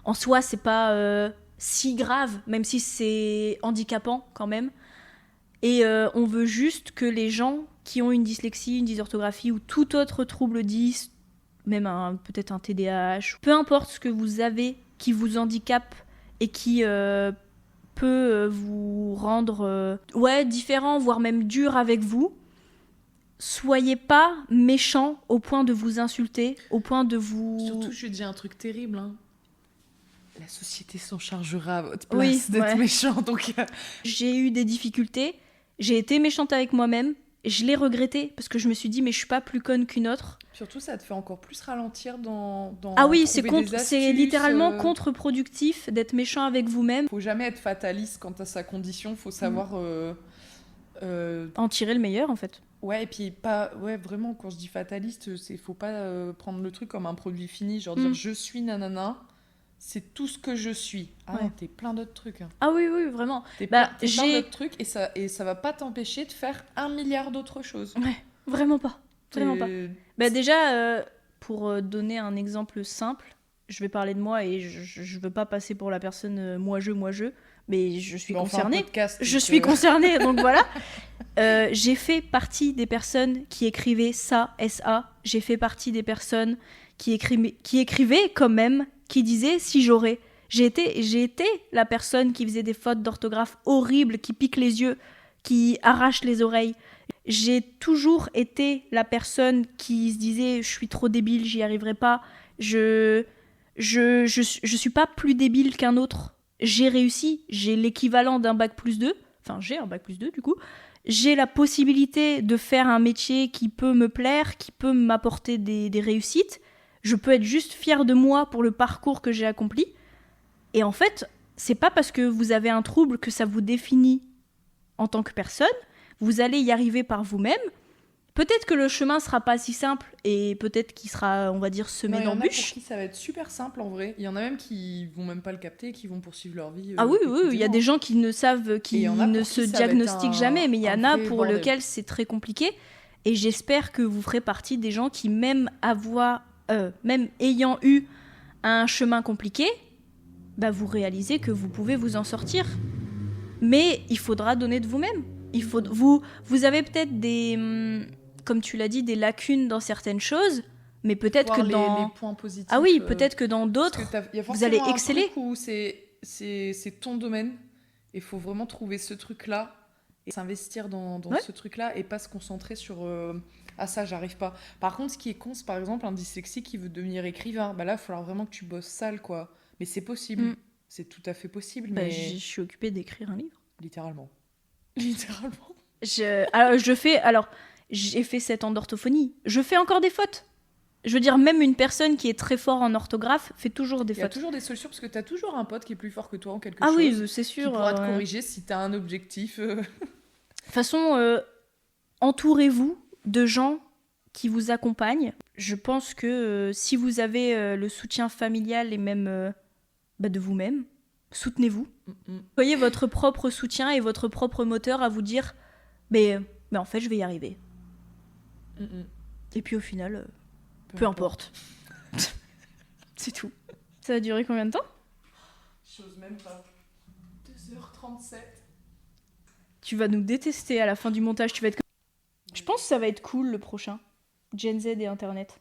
en soi, c'est pas si grave, même si c'est handicapant quand même. Et on veut juste que les gens qui ont une dyslexie, une dysorthographie ou tout autre trouble dys, même peut-être un TDAH, peu importe ce que vous avez qui vous handicape et qui peut vous rendre différent, voire même dur avec vous, soyez pas méchants au point de vous insulter, au point de vous... Surtout, je vais te dire un truc terrible, hein. La société s'en chargera à votre place d'être méchant, donc... J'ai eu des difficultés, j'ai été méchante avec moi-même, je l'ai regretté, parce que je me suis dit, mais je suis pas plus conne qu'une autre. Surtout, ça te fait encore plus ralentir dans ah oui, c'est littéralement contre-productif d'être méchant avec vous-même. Faut jamais être fataliste quant à sa condition, faut savoir... en tirer le meilleur, en fait. Ouais, et puis vraiment, quand je dis fataliste, faut pas prendre le truc comme un produit fini, genre dire je suis nanana, c'est tout ce que je suis. Ah non, t'es plein d'autres trucs. Hein. Ah oui, vraiment. T'es plein d'autres trucs et ça va pas t'empêcher de faire 1 milliard d'autres choses. Ouais, vraiment pas. Vraiment pas. Déjà, pour donner un exemple simple, je vais parler de moi et je veux pas passer pour la personne moi je, mais je suis concernée. Podcast, je suis concernée, donc voilà. J'ai fait partie des personnes qui écrivaient ça, SA. J'ai fait partie des personnes qui écrivaient quand même, qui disaient si j'aurais. J'ai été la personne qui faisait des fautes d'orthographe horribles, qui pique les yeux, qui arrache les oreilles. J'ai toujours été la personne qui se disait je suis trop débile, j'y arriverai pas. Je suis pas plus débile qu'un autre. J'ai réussi, j'ai l'équivalent d'un bac+2. Enfin, j'ai un bac+2 du coup. J'ai la possibilité de faire un métier qui peut me plaire, qui peut m'apporter des réussites. Je peux être juste fière de moi pour le parcours que j'ai accompli. Et en fait, c'est pas parce que vous avez un trouble que ça vous définit en tant que personne. Vous allez y arriver par vous-même. Peut-être que le chemin sera pas si simple et peut-être qu'il sera, on va dire, semé d'embûches. Il y en a pour qui ça va être super simple en vrai. Il y en a même qui vont même pas le capter, qui vont poursuivre leur vie. Ah oui, il y a des gens qui ne savent, qui ne se diagnostiquent jamais, mais il y en a pour lesquels c'est très compliqué. Et j'espère que vous ferez partie des gens qui, même ayant eu un chemin compliqué, vous réalisez que vous pouvez vous en sortir. Mais il faudra donner de vous-même. Vous avez peut-être comme tu l'as dit, des lacunes dans certaines choses, mais peut-être que dans... les points positifs. Ah oui, peut-être que dans d'autres, vous allez exceller. Où c'est ton domaine, et il faut vraiment trouver ce truc-là, et s'investir dans ce truc-là, et pas se concentrer sur... Ah ça, j'arrive pas. Par contre, ce qui est con, c'est par exemple un dyslexique qui veut devenir écrivain. Là, il va falloir vraiment que tu bosses sale, quoi. Mais c'est possible. C'est tout à fait possible. Mais... je suis occupée d'écrire un livre. Littéralement. J'ai fait 7 ans d'orthophonie. Je fais encore des fautes. Je veux dire, même une personne qui est très fort en orthographe fait toujours des fautes. Il y a toujours des solutions, parce que tu as toujours un pote qui est plus fort que toi en quelque chose. Ah oui, c'est sûr. Qui pourra te corriger si tu as un objectif. De toute façon, entourez-vous de gens qui vous accompagnent. Je pense que si vous avez le soutien familial et même de vous-même, soutenez-vous. Soyez votre propre soutien et votre propre moteur à vous dire mais en fait, je vais y arriver. Et puis au final, peu importe. C'est tout. Ça a duré combien de temps ? J'ose même pas. 2h37. Tu vas nous détester à la fin du montage. Tu vas être... Je pense que ça va être cool le prochain. Gen Z et Internet.